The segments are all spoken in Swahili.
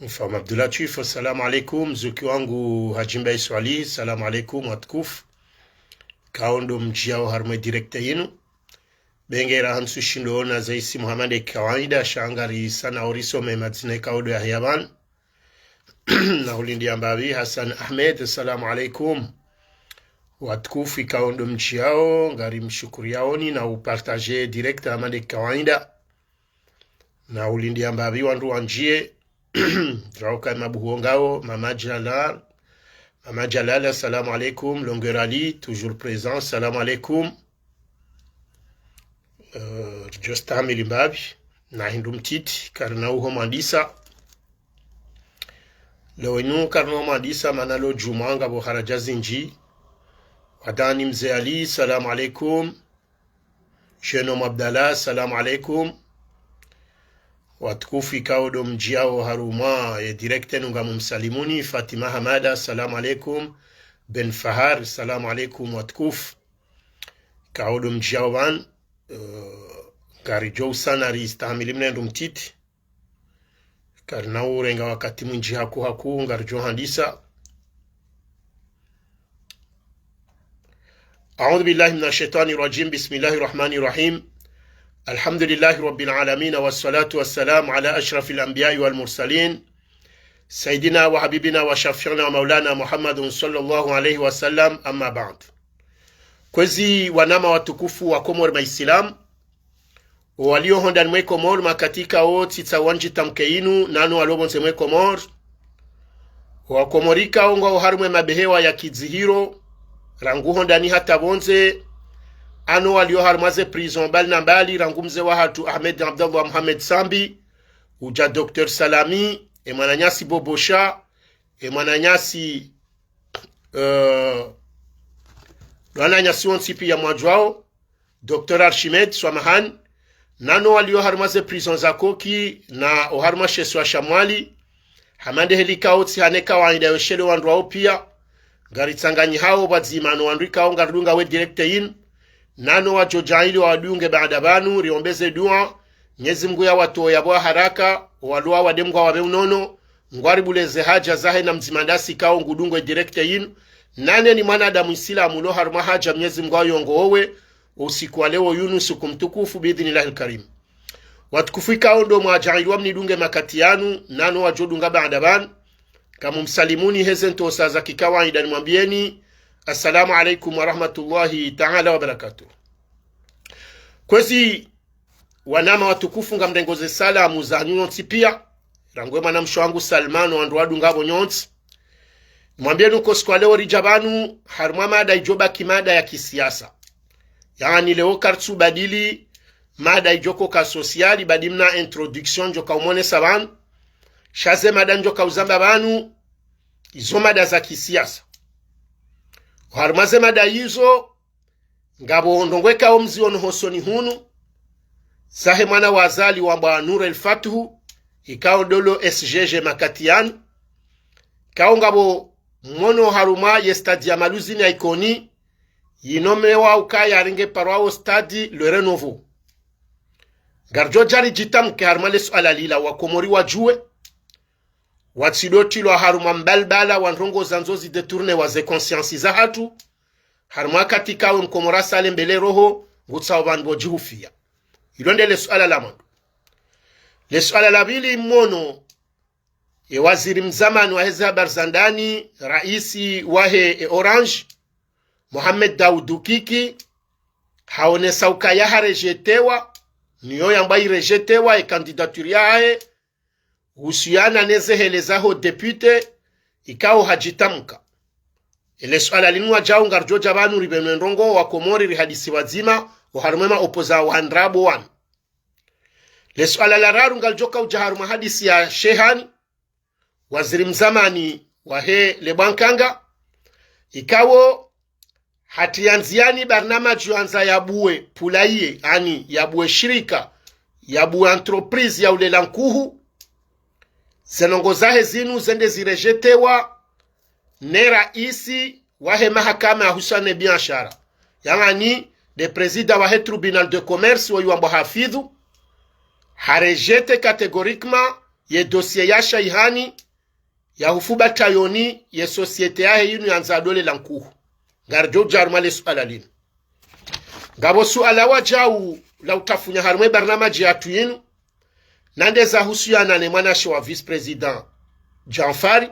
Mfam Abdulatif, assalamu alaikum. Zuki wangu Hajimba Iswali, assalamu alaikum watkuf. Kaondo mjiao harma direkte yinu. Bengera hansu shindo na zaisi Muhammad kawaida shangari sana oriso memadzine kaudo ya hiyaban. Na hulindi ambavi Hassan Ahmed, assalamu alaikum. Watkufi kaondo mjiao, ngari mshukuri yaoni na upartaje direkte Muhammad kawaida. Na hulindi ambavi wandu wanjie. Rauka mabuhongao Mama Jalal, assalamu alaikum. Longueur Ali, toujours présent, assalamu alaikum. Josta Milimbabi na hindu mtiti karna uho mandisa lewenu karna mandisa manalo jumanga bo harajazi nji wadani mzee Ali, assalamu alaikum. Shenom Abdallah, assalamu alaikum. Watukufi kaudo mjiao haruma ya direkte nunga mumsalimuni. Fatima Hamada, assalamu alaikum. Ben Fahar, assalamu alaikum. Watukufi kaudo mjiao ban gari jou sana ristahamili mnendu mtiti karina urenga wakati mwinji haku ngari jo handisa. A'udhu billahi minash shaitani rajim. Bismillahir rahmanir rahim. الحمد لله رب العالمين والصلاة والسلام على أشرف الأنبياء والمرسلين سيدنا وحبيبنا وشفيعنا ومولانا محمد صلى الله عليه وسلم. أما بعد. Kwezi wanama watukufu wa Komor Maislam walio hondan mwe Komor makatika o tita wanji tamkeinu nanu walobonse mwe Komor wa Komorika ongo harumwe mabehewa ya kizihiro rangu hondani hata bonze ano walio harmaze prison bali na mbali rangumze wa hatu Ahmed Abdallah Muhammad Sambi uja Dr. Salami e mwananyasi Bobosha e mwananyasi mwananyasi onsipi ya mwajwao Dr. Archimed Swamahan nano walio harmaze prison za Koki na oharma sheswa Shamwali hamande helikao tihaneka waida yoshele wandwao pia garitsanganyi hao wadzimano wandrika ongarlunga we directe in nano wajojaili wa wadunge baada banu riombeze dua nyezi mgu ya watu ya bwa haraka walua wademgwa wabe unono ngwaribuleze haja zahe na mzimandasi kao ngudungwe direkte yin nane ni mwanadamu Islamu lo harma haja nyezi mgu yongo owe usiku wa leo Yunus kumtukufu biidhnillahil karim. Watukufu kao ndo mwajaili wa mnidunge makatianu nano wajodunga baada ban kama msalimuni hezento saza kikawaida nimwambieni assalamu alaikum wa rahmatullahi ta'ala wa barakatuh. Kwezi wanama watukufu nga mrengoze salamu za nyonsi pia rangwe mana mshwangu Salmano wanduwadu ngabo nyonsi mwambie nuko siku leo rijabanu haruma mada ijoba kimada ya kisiasa yani leo kartu badili mada ijoko ka sosiali badimna introduction joka umone saban shaze mada njoka uzamba banu izo mada za kisiasa harmaze mada hizo ngabo ndongweka omzi ono hosoni hunu sahe mwana wazali wa Mbwa Nur el-Fatuhu ikao dolo SGG makatian kao ngabo mwono haruma ye stadi ya maluzini ya ikoni yinomewa ukaya ringe parwao stadi le Renouveau garjo jari jitam ke harmale suala lila wa Komori wajue watsidoti lo haruma mbalbala wanrongo zanzozi detourne waze conscience za hatu haruma katika we Mkomora sale mbele roho ngutsa wabanbo jihufia. Ilonde le suala la mando. Le suala la bili mono e waziri mzamani wa hezi habar zandani raisi wahe Orange Mohamed Daoud Kiki haone sauka ya harejetewa niyo yambayi rejetewa e kandidaturi yae usiana neze helezaho depute ikao hajitamka. Ile suala linua jao ngarjo jabanu ribenendongo wa Komori rihadisi wazima uharumema opoza wahandrabo wan. Le suala la raru ngaljoka ujaharuma hadisi ya Shehani waziri mzamani wa he Lebankanga ikawo hatianziani barnama juanza yabuwe pulaiye ani yabuwe shirika yabuwe entreprise ya ulelankuhu zenongozahe zinu zende zirejetewa ne raisi wahe mahakama ya Husane biashara yani de président wahe tribunal de commerce wa yuambo hafidhu harejete catégoriquement ye dossier ya shaihani ya hufuba tayoni ye societe ya yinu yanza dole lankuhu garjo jarmale suala linu ngabo suala wajau la utafunya harmwe barnamaji ya tuyinu nande za husiana ne mwanashi wa vice president Janfari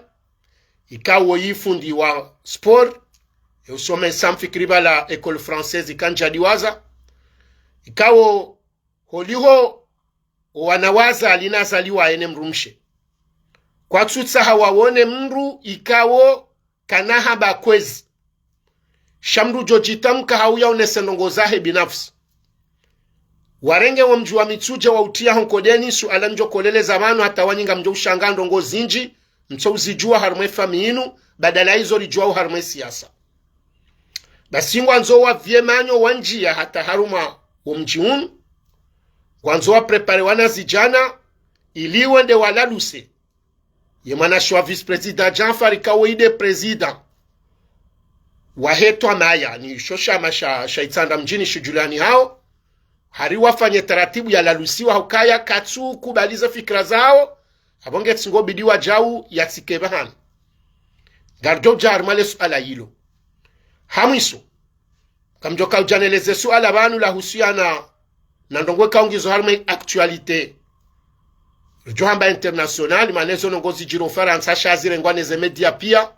ikawo yifundi wa sport usome samfikiriba la école française ikanjadiwaza ikawo holiho wanawaza alinazaliwa ene mrumshe kwa tutsa hawawone mru ikawo kanaha bakwezi shamru jojitamka hauya unesenongo zahe binafsi warenge wa mji wa mitsuja wa utia honkodeni suala njo kolele zamanu hata wanyinga mjo ushangando ngo zinji mto uzijua harumwe famiinu badala hizo lijua harumwe siasa basi ngwanzo wa vyemanyo wanjia hata haruma wa mji unu ngwanzo wa prepare wana zijana iliwende walaluse ye mwanashi wa vice president Janfari kawaide president wahetwa maya ni shosha masha shaitanda mjini shujulani hao hari wafanye taratibu ya lalusiwa hukaya katsu kubaliza fikra zao abonge tsingo bidiwa jau ya tsikebahani garjo jarmale suala hilo hamwiso kamjoka ujaneleze suala banu la husiana na ndongwe kaungizo harme actualite johamba international manezo nongozi jiro faransa shazire ngwaneze media pia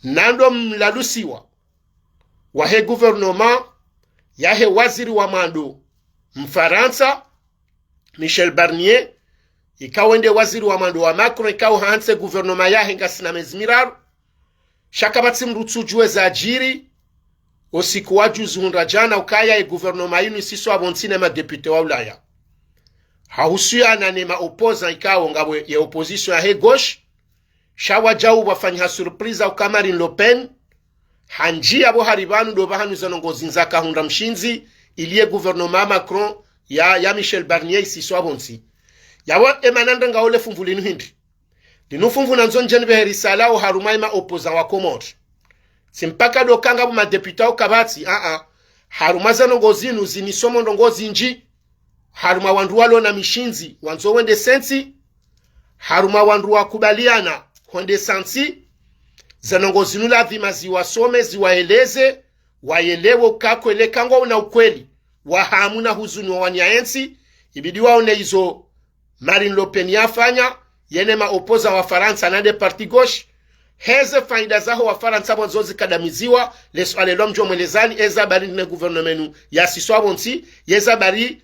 nando mlalusiwa wahe gouvernement yahe waziri wa mando mfaransa Michel Barnier ikawende waziri wa mando wa Macron ikaw hanse gouvernement yahe ngasina mezmiraru shakabatsi mrutsujuwe za ajiri osiku wajuzi hunrajana ukaya gouvernement yinu isiso abontine ma député wa Ulaya hausiana ne ma opposa ikawo ngabwe ya opposition yahe gauche shawa jau wafanya surprise au Marine Le Pen hanji abo haribanu do bahanu zanongozi nzaka hunda mshinzi iliye gouvernement Macron ya Michel Barnier isiso abonsi yawa emananda ngaole fumvulinu hindi dinufumvu nanzo njeni beherisala au harumai ma opposa wa Comore simpaka do kanga ma deputa au kabati harumaza nongozi nuzini somo ndongozi nji haruma wandu walo na mishinzi wanzo wende sensi haruma wandu wakubaliana honde sansi zanongozi nula vima ziwasome ziwaeleze waelewo kako ele kango una ukweli wahamu na huzuni wa wanyaensi ibidiwa one hizo Marine Le Pen yafanya yene maopoza wa Faransa na de parti gauche heze faida zaho wa Faransa bonzozi kadamiziwa leso alelo mjo mwelezani eza bari ne gouvernemenu ya siswa bonsi yeza bari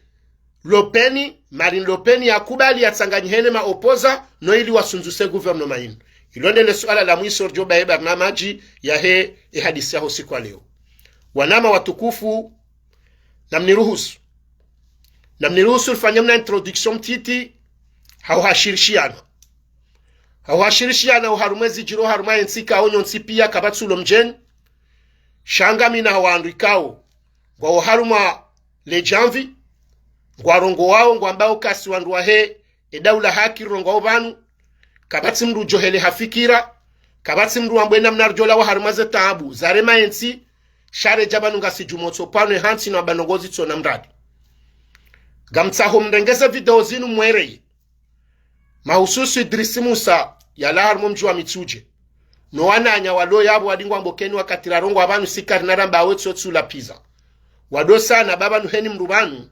Le Pen Marine Le Pen yakubali yatsanganyi hene maopoza no ili wasunzuse gouvernement inu ilonde le suala la mwiso rjoba heba na maji ya he hadisi ya siku wa leo wanama watukufu na mniruhusu fanyamna introduction mtiti hauhashirishiana uharumezi jiro haruma ensika onyo nsipia kabatsulo mjen shangami na hawaandikao kwa uharuma le janvi kwa rongo wao kwa ambao kasi wanduwa he edaula haki rongo obanu kabatsi mru johele hafikira kabatsi mru ambwena mnarjola wa harumaze taabu zarema ensi share jabanu ngasi jumotso pano hansi na banongozi tsona mradi gamtsaho mrengeza video zinu mwereye mahususu Idrisi Musa ya la harmo mjua mitsuje no wananya walo yabo wadingwa mbokeni wakatira rongo abantu sikari naramba wetso tsula pizza wado sana baba nuheni mrubanu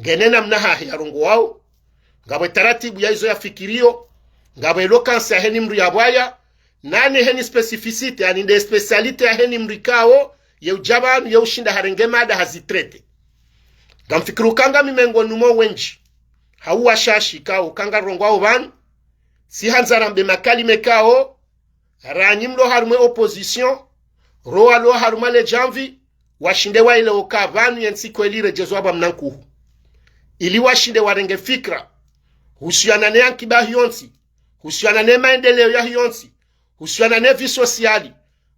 ngenena mnaha ya rongo wao ngabwe taratibu ya hizo ya fikirio ngabwe lokansi ya heni mru ya bwaya nane heni specificity yani nde specialite ya heni mrikao ya ujabanu ya ushinda harengemada hazitrete gamfikiru kanga mimengo numo wenji hauwa shashi kao kanga rongwao ban si hanzara mbe makali mekao ranyimlo harumwe opposition roa lo haruma le janvi washinde wa ile okavanu yensiko elire jezwaba mnankuhu ili washinde warenge fikra husiana ne ankiba hionsi husiana ne maendeleo ya hionsi husiana ne vi sosiali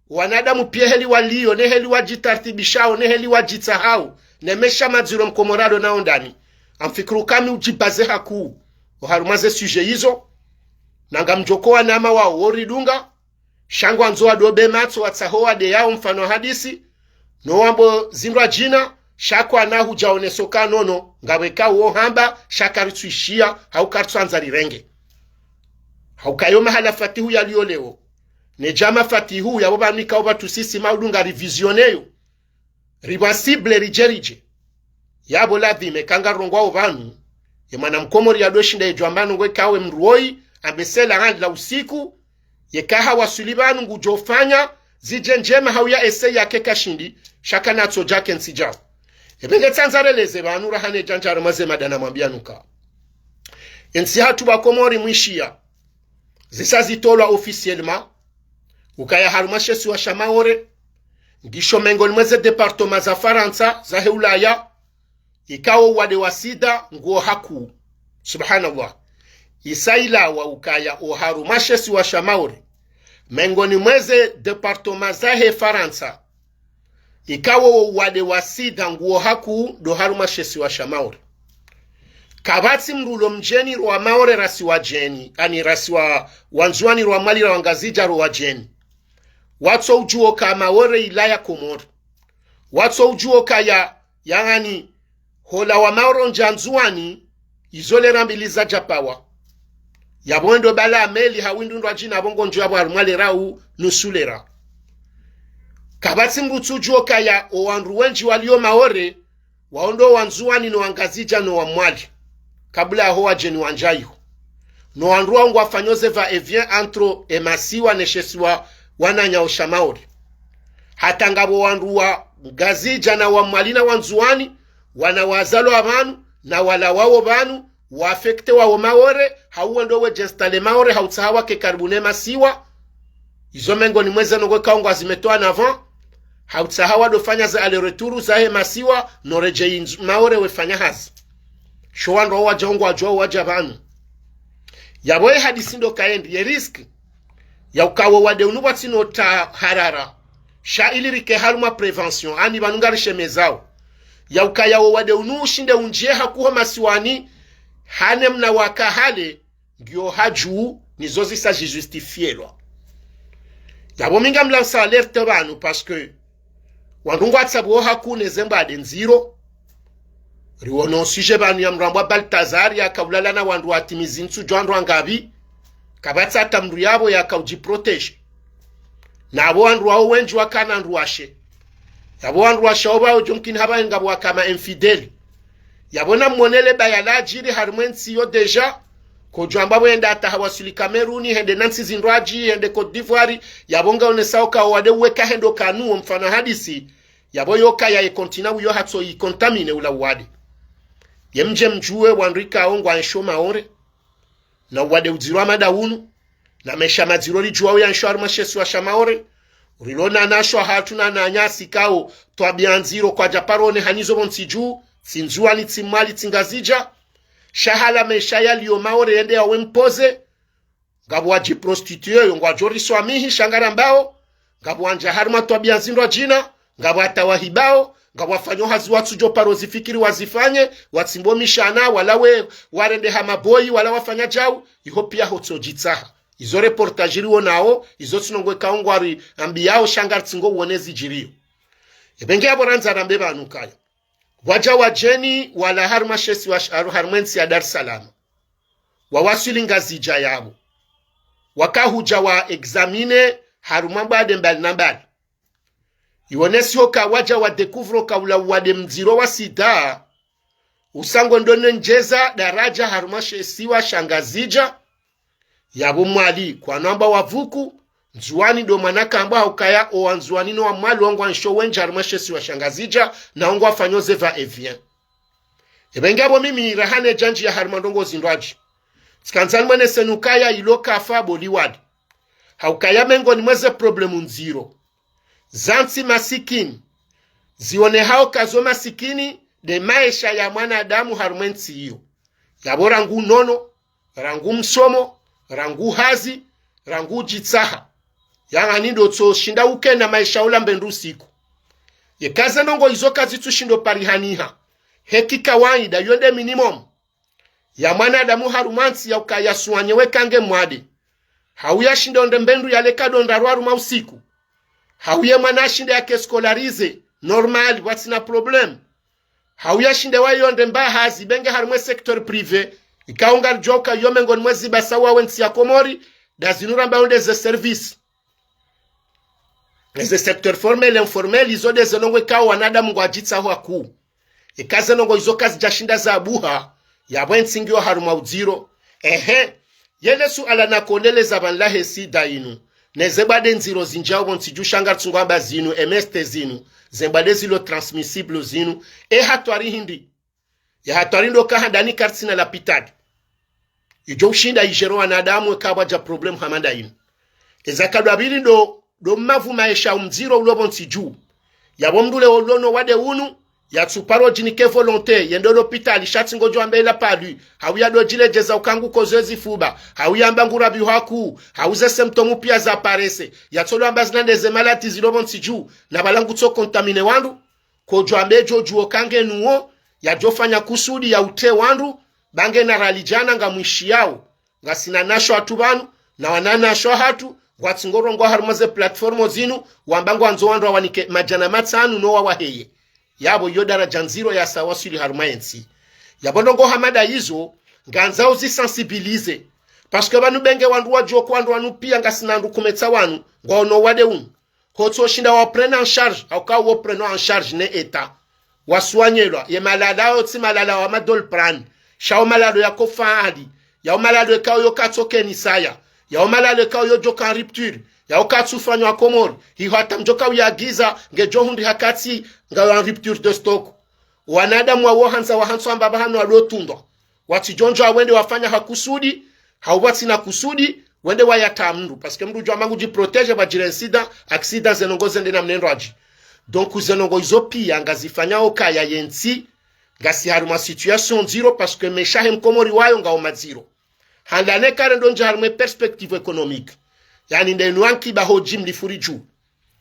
wanadamu pia heli walio ne heli wajitartibishao ne heli wajitahau ne mesha madziro mkomorado na ondani amfikiru kami ujibaze haku uharumaze suje hizo nanga mjokoa nama wa oridunga shangwa nzoa dobe matso watsahoa de yao mfano hadisi no wambo zindwa jina shakwa na hujaone soka nono ngaweka uo hamba shakarituishia haukartsanza rirenge haukayo mahala fatihu yaliyo leo ne jama fatihu yabo banika oba tusisi maudunga revisioneyo ribasible rijerije yabo ladhime kanga rongwa ovanu ye mwana mkomori yadoshinda ejwambanu ngwe kawe mruoi ambesela handi la usiku ye kaha wasulibanu ngujofanya zije njema hauya ese yake kashindi shaka natso jake nsijao ebenge tsanzareleze banu rahane janjaro maze madana mwambia nuka ensi hatu bakomori mwishia zisazitolwa officiellement ukaya harumashesi wa shamaore ngisho mengoni mweze departement za Faransa za Ulaya ikawo wade wasida nguo haku subhanallah isaila wa ukaya o harumashesi wa shamaore mengoni mweze departement za Faransa ikawo wade wasida nguo haku do harumashesi wa shamaore kabati mrulo mjeni rwa maore rasi wa jeni ani rasi wa wanzuani rwa mali rwa ngazija rwa jeni watso ujuo ka maore ilaya komori watso ujuo ka ya yani hola wa maoro njanzuani izole rambiliza japawa yabondo bala ameli hawindu ndo ajina bongo njo abo arumale rau nusulera kabati mrutu ujuo ka ya owanru wenji walio maore waondo wanzuani no wangazija no wa mwali kabla ho wajeni wanjaiho no wanruwa ngwa fanyoze va evien antro emasiwa neshesiwa wananya oshamaori hata ngabo wanruwa ngazija na wa mwalina wanzuani wana wazalo abanu na wala wao banu waafekte wa maore hauwe ndo we jenstale maore hautsahawa ke karibune masiwa izo mengo ni mweze nogwe kaungwa zimetoa navan hautsahawa do fanya za ale returu za he masiwa no reje maore we fanya hazi showandro wa jongo ajo wa jabanu yaboye hadisindo kaendi ye risk ya ukawo wade unuba tino ta harara sha ilirike haruma prevention ani banungari shemezao ya ukaya wade unu shinde unjie hakuho masiwani hanem na wakahale ngio haju nizozi sa justifielwa yabo minga mlansa alerte banu parce que wandungu atsabo hakune zembade nziro riwono sije banu ya mrambwa Baltazar ya kaulala na wandu atimizinsu jwandu angabi kabatsa tamru yabo ya kauji protege na abo wandu wao wenji wakana nruashe yabo wandu washoba ujumkini haba ngabo kama infideli yabona monele bayala jiri harmensi yo deja ko jwamba wenda ata hawasuli Kameruni hende Nancy Zindraji hende Cote d'Ivoire yabonga onesauka wade weka hendo kanu mfano hadisi yabo yoka ya kontina uyo hatso i contamine ula wade yemje mjue wanrika ongwa nshoma ore na wade uzirwa madaunu na mesha mazirori juwa ya nshwar mashesu wa shamaore urilona nashwa hatuna na nyasi kao twabianziro kwa japarone hanizo bonsiju sinzua ni timali tingazija shahala mesha yaliyo maore yende ya wempoze ngabu waji prostitue yongo wajori swamihi shangara mbao ngabu wanja harma twabianziro jina ngabu watawahibao ngabu wafanyo hazi watu joparo zifikiri wazifanye watsimbo mishana walawe warende hamaboi wala wafanya jau iho pia hotso jitsaha izo reportajiri wonao izo tsunongwe kaongwari ambiyao shangar tsingo uonezi jirio ebenge aboranza rambe banukaya waja wajeni wala harmashesi wa harmensi ya Dar es Salaam wawasili ngazija yabo wakahuja wa examine harumamba de mbali na mbali ionesi hoka waja wa dekuvro kaula wade mziro wa sida usango ndone njeza daraja harmashesi wa shangazija yabo mwali kwa namba wavuku nzuani do manaka amba ukaya o anzuani no amali wangu ansho wenja harmashesi wa shangazija na wangu afanyoze va evien ebenge abo mimi rahane janji ya harmandongo zindwaji sikanzani mwene senukaya iloka afabo liwadi haukaya mengo ni mweze problemu nziro zanti masikini zione hao kazo masikini de maisha ya mwanadamu harmensi hiyo yabo rangu nono rangu msomo rangu hazi rangu jitsaha yanga nindo tso shinda uke na maisha ula mbendu siku ye kaza nongo izo kazi tushindo parihaniha heki kawaida yonde minimum ya mwanadamu harumansi ya ukaya suanye wekange mwade hauya shinda onde mbendu yale kadonda rwaru mausiku hauye mwana shinda yake skolarize normal what's na problem hauya shinde wayo ndemba hazi benge harumwe sector privé ikaunga joka yomengo mwezi basawa wensi ya Komori dazinura mbaonde ze service ze secteur formel informel izo de zenongwe kawo wanadamu ngwajitsa ho aku ikaze nongo izo kazi jashinda za abuha ya bwensingi wa haruma uziro yele su ala nakolele za banlahe si dainu nezebade nziro zinjao bontsiju shangar tsungwamba zinu MST zinu zembade zilo transmissible zinu hatwari hindi ya hatwari ndo kahandani kartsina la pitadi ijo ushinda ijero wanadamu kabwa ja problem hamanda inu ezakadwa bili do mavu maisha umziro ulobo nsiju yabo mdule olono wade unu ya tsuparo jinike volonté yendo l'hôpital shatsingo joambela palu hauya do jile jeza ukangu kozezi fuba hauya mbangura bihaku hauze symptomu pia za parese ya tsolo ambazilande ze malati zilobo nsiju na balangu tso kontamine wandu ko joambejo juo kange nuo ya jofanya kusudi ya ute wandu bange na ralijana nga mwishi yao nga sina nasho atubanu na wanana nasho hatu ngwatsingoro ngwa harumaze platformo zinu wambangu anzo wandu wanike majana matsanu no wawaheye yabo yodara janziro ya sawasili harumayensi yabonongo hamada hizo nganzao zisensibilize parce que banu benge wandu wajo kwa wandu wanu pia nga sinandu kumetsa wanu ngwa ono wade unu kotso shinda wa prena en charge au ka wo prena en charge ne eta waswanyelwa ye malala oti malala wa madol pran shao malado ya kofahadi ya malado ka yo katsoke ni saya ya malado ka yo joka rupture ya okatsu fanyo akomori hi hata mjoka ya giza ngejo hundi hakati nga rupture de stock wanadamu wa hansa ambaba hano alotundwa watijonjo wende wafanya hakusudi hauwati na kusudi wende wayata mndu parce que mndu jwa mangu ji protege ba jirensida accident zenongoze ndena mnendo aji donc zenongo izopia ngazifanya okaya yensi ngasi haruma situation zero parce que meshahe mkomori wayo nga omaziro handane kare ndonje harume perspective économique yani ndenu anki ba hojim lifuri juu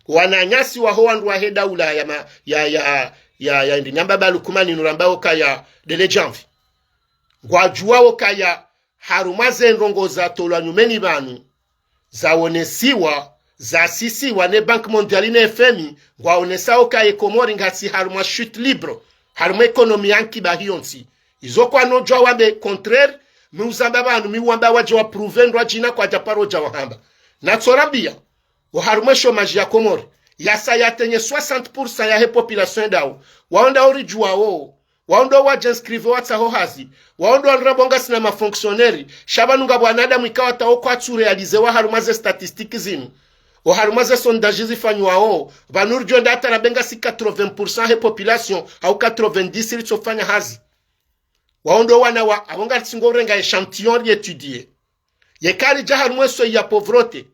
wananyasi wa hoandu wa heda ula ya ndi nyamba balukumani nurambao kaya dele janvi ngwajua wakaya harumaze ndongo za tolwa nyumeni banu za onesiwa za sisi wane bank mondiali na FMI ngwaonesa wakaya Komori ngasi haruma chute libre haruma ekonomi anki ba hionsi izo kwa no jwa wambe contraire miuzamba banu miwamba waje wa provendwa jina kwa japaro jawa hamba na tsorabia waharume chômage ya Komori yasa yatenye 60% ya he population dao waonda orijua wo waondo wajinscrive watsa hazi waondo anrabonga sina mafonctionnaire shabanunga bwanadamu ikawa tawo kwa tu realize waharumaze statistiques zinu waharumaze sondage zifanywa wo banurjo ndata rabenga si 80% he population au 90 litofanya hazi waondo wana wa abonga tsingorenga échantillon étudier yekari jaharumwe so ya pauvreté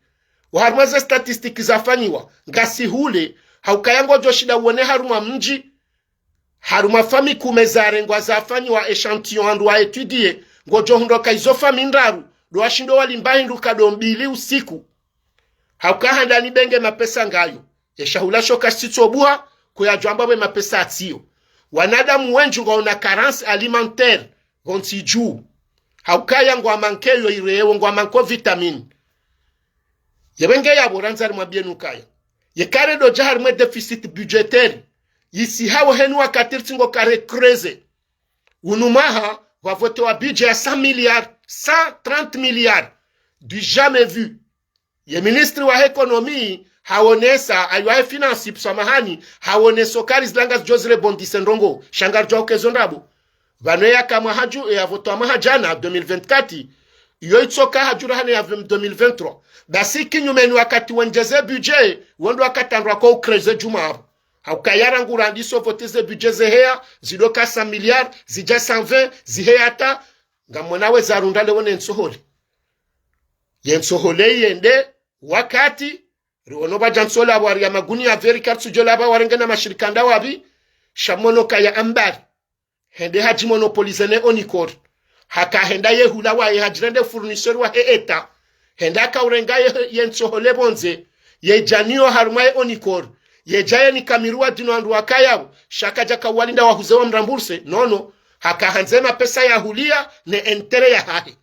waharumaze statistiques zafanywa ngasi hule haukayango joshida uone haruma mji haruma fami kumezare ngwa zafanywa échantillon andu wa étudier ngojo hundoka izo fami ndaru do washindo walimbahi nduka dombili usiku haukahanda ni benge mapesa ngayo eshahula shoka sitsobuha kuyajwamba bwe mapesa atio wanadamu wenju ngona carence alimentaire gonti juu haukaya ngwa mankeyo irewo ngwa manko vitamine yebenge yabo ranzari mwabienu kaya yekare do jahar mwe deficit budgetaire yisi hawo henu wakatirti ngo kare kreze unumaha wavote wa budget ya 100 milliards 130 milliards du jamais vu ye ministre wa ekonomi haonesa aywa finance psamahani haoneso kari zlanga jozre bondisendongo shangar joke zondabo vanoya kama haju ya voto mahajana 2024 iyo itsoka hajura hane ya 2023 basi kinyumeni wakati wenjeze budget wendo wakatandwa kwa ukreze juma haukayara ngura ndiso voteze budget zehea zidoka 100 milliards zija 120 ziheyata ngamonawe zarundale wone nsohole yensohole yende wakati riwonoba jansola abwari ya maguni ya veri kartu jola warengena mashirikanda wabi shamono kaya ambari hende haji monopolizene onikor haka henda yehula wa hajirende fournisseur wa eta henda ka urenga yensohole bonze ye janio harumai onikor ye jaye ni kamirua dino andu wakaya shaka jaka walinda wahuzewa mramburse nono haka hanzema pesa ya hulia ne entere ya hahe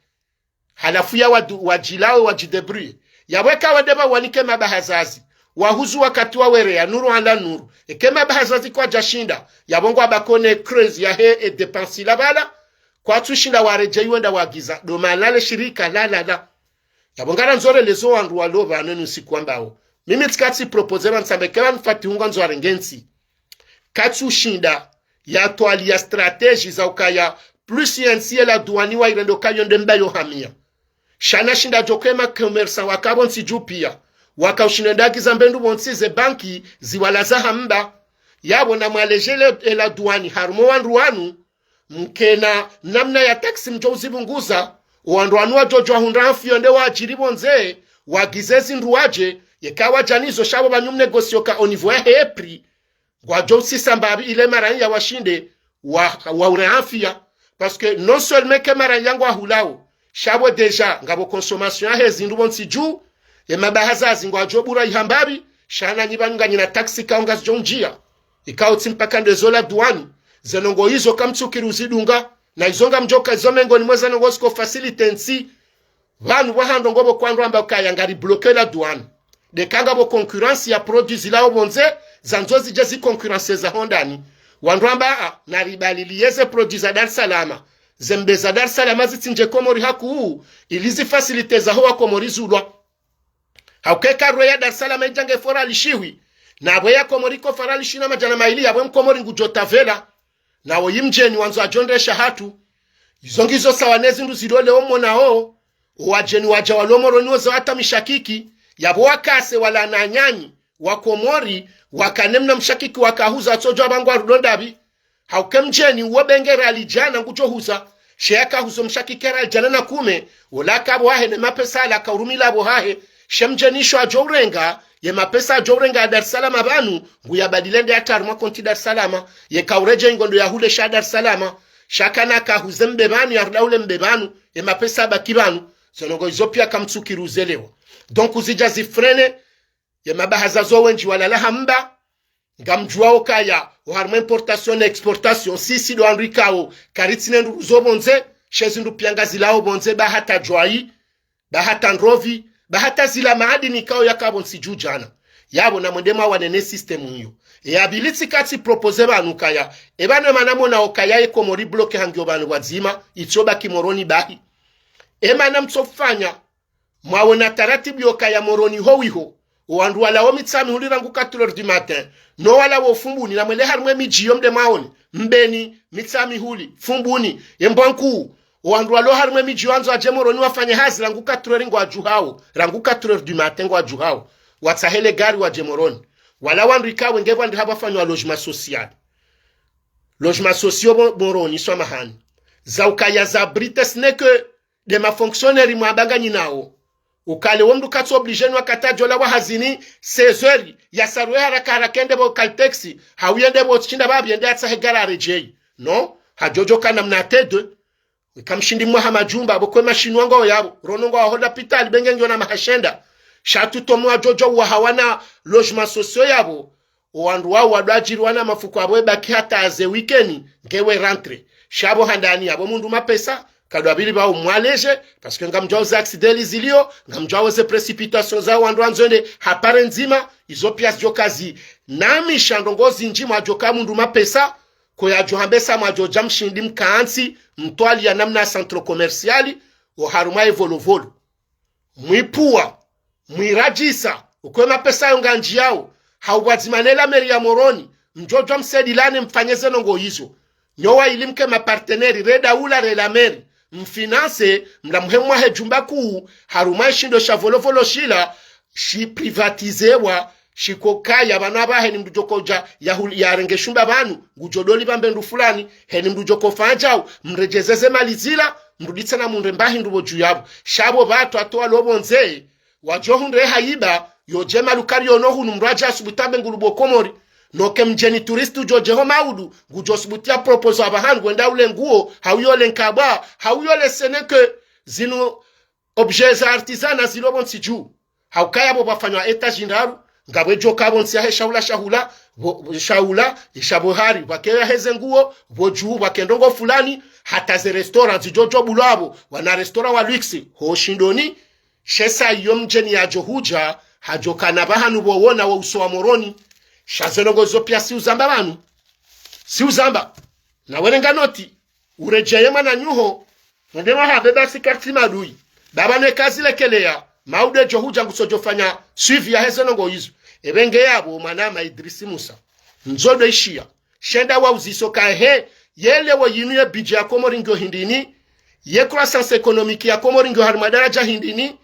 halafu ya wajilao wajidebrie yaweka wadeba wanike mabahazazi wahuzu wakati wa were ya nuru ala nuru ekema bahazazi kwa jashinda yabongo abakone creuse ya he et dépense la bala kwa tushinda wareje wenda wagiza do malale shirika la yabongara nzore lezo wandu waloba nenu sikwambao mimi tikati propose bansambe kama mfati hunga nzore ngensi katu shinda ya toali ya strategie za ukaya plus yensi la douani wa irendo kayo ndembayo hamia shana shinda jokema commerçant wakabo nsiju pia wakaushinendaki za mbendu bonsize banki ziwalaza hamba yabo na mwalejele la douani harumo wandu wanu mkena namna ya taksi mjouzi bunguza wandu wanu wa jojo hundrafi yonde wa ajiribo nze wagizezi nduwaje yekawa janizo shabo banyum negosio ka au niveau ya hepri kwa jousi sambabi ile marani ya washinde wa ureafia parce que non seulement que marani yangu wa hulao shabo deja ngabo consommation ya hezi ndubo nsiju ye mabahaza zingwa jobura ihambabi shana nyibanga nyina taksi kaunga jonjia ikao timpaka ndezola duani zenongo hizo kamtsukiri uzidunga na izonga mjoka zomengo ni mweza nongo siko facilite nsi vanu wahando ngobo kwa nramba kaya ngari bloke la duani de kanga bo concurrence ya produits la obonze zanzozi jezi concurrence za hondani wanramba na ribalilieze produits za Dar Salama zembe za Dar Salama zitinje komori haku ilizi facilite za hoa komori zulwa haukeka roya Dar Salama ijange fora lishiwi na aboya komori ko fara lishina majana maili yabwe mkomori ngujota vela na woyimjeni wanzo ajonde shahatu izongizo sawanezi nduzidole omonao wajeni waja walomoro niwozo hata mishakiki yabo wakase wala nanyanyi wakomori wakanemna mshakiki wakahuza tojo abangu arudondabi haukemjeni wobengera alijana ngujo huza sheka huzo mshakiki alijana na kume ulaka abo hahe ne mapesa la kaurumila abo hahe shemjenisho ajourenga ye mapesa ajourenga ya Dar Salama banu nguyabadilende ataruma konti Dar Salama ye kaureje ngondo ya hule sha Dar Salama shakana ka huzembe banu ya rdaule mbebanu ye mapesa bakibanu sonongo izopia kamtsukiruzelewa donc uzija zifrene ye mabahaza zo wenji walala hamba ngamjuao kaya harma importation na exportation sisi do andrikao karitine nduzo bonze shezindu pianga zilao bonze bahata joai bahata nrovi bahata zila maadini kao yakabo nsiju jana yabo na mwendema wanene system hiyo e ability kati propose banu kaya ebana manamo na okaya ekomori bloke hangyo banu wazima itoba kimoroni bahi emana mtsofanya mwawona taratibu yokaya moroni howiho wandu wala omitsami hulira nguka 4h du matin no wala wo fumbuni na mwele harmwe mijiyo mde maoni mbeni mitsami huli fumbuni yembonku wandu walo harmwe mijiyo anzo ajemoroni wafanye hazi ranguka 4h ngo ajuhao ranguka 4h du matin ngo ajuhao watsahele gari wa jemoroni wala wandu ikawe ngewa ndi haba fanywa logement social moroni so mahani za ukaya za brites neke de ma fonctionnaire mwabanga nyinao ukale wondu katso obligé nwa katajo la wahazini 16h ya sarwe haraka kende bo kaltexi hawiyende bo chinda babyende atsa hegara rejei no hajojo kana mnatede kamshindi mwa hamajumba bo kwa mashini wango yabo ronongo wa hospital bengenge na mahashenda shatu tomwa jojo wa hawana logement social yabo wandu wao wadajiri wana mafuko abo baki hata aze weekend ngewe rentre shabo handani yabo mundu mapesa kadwabili ba umwaleje parce que ngamjao za accident zilio ngamjao ze précipitation za wandu anzonde hapare nzima izo pias jokazi nami shandongozi njima joka mundu mapesa ko ya johambesa majo jamshindi mkaansi mtwali ya namna centre commercial o haruma evolovolo mwipua mwirajisa ukwe mapesa yonga njiao hauwazimanela meri ya moroni mjojo msedilane mfanyeze nongo hizo nyowa ilimke maparteneri reda ula rela meri mfinance mlamhemwa hejumba kuu haruma shindo shavolovolo shila shi privatizewa shikokaya bana bahe ni mdujokoja ya rengeshumba banu ngujodoli bambendu fulani heni mdujoko fanjao mrejezeze malizila mruditse na murembahi ndubo juyabo shabo batu atoa lobonze wajohunde haiba yojema lukari yonohu numraja subutambe ngulubo komori noke mjeni turistu jojeho maudu gujosubutia proposo abahan gwenda ule nguo hauyole nkaba hauyole seneke zinu objets artisana zilobon siju haukaya bo bafanywa etage ndaru ngabwe joka bonsi ya shaula ishabohari bakeya heze nguo boju bakendongo fulani hata ze restaurant jojo bulabo wana restaurant wa luxe ho shindoni shesa iyo mjeni ya johuja hajokana bahanu bowona wa uso wa moroni shazenongozo pia si uzamba banu si uzamba na werenga noti urejeye mana nyuho ndema habeba sikarti madui baba ne kazi lekelea maude johuja ngusojofanya suivi ya hezenongo hizo ebenge yabo manama Idrisi Musa nzodo ishia shenda wa uzisoka he yele wo yinuye bidje ya Komoringo hindini ye croissance économique ya Komoringo harmadaraja hindini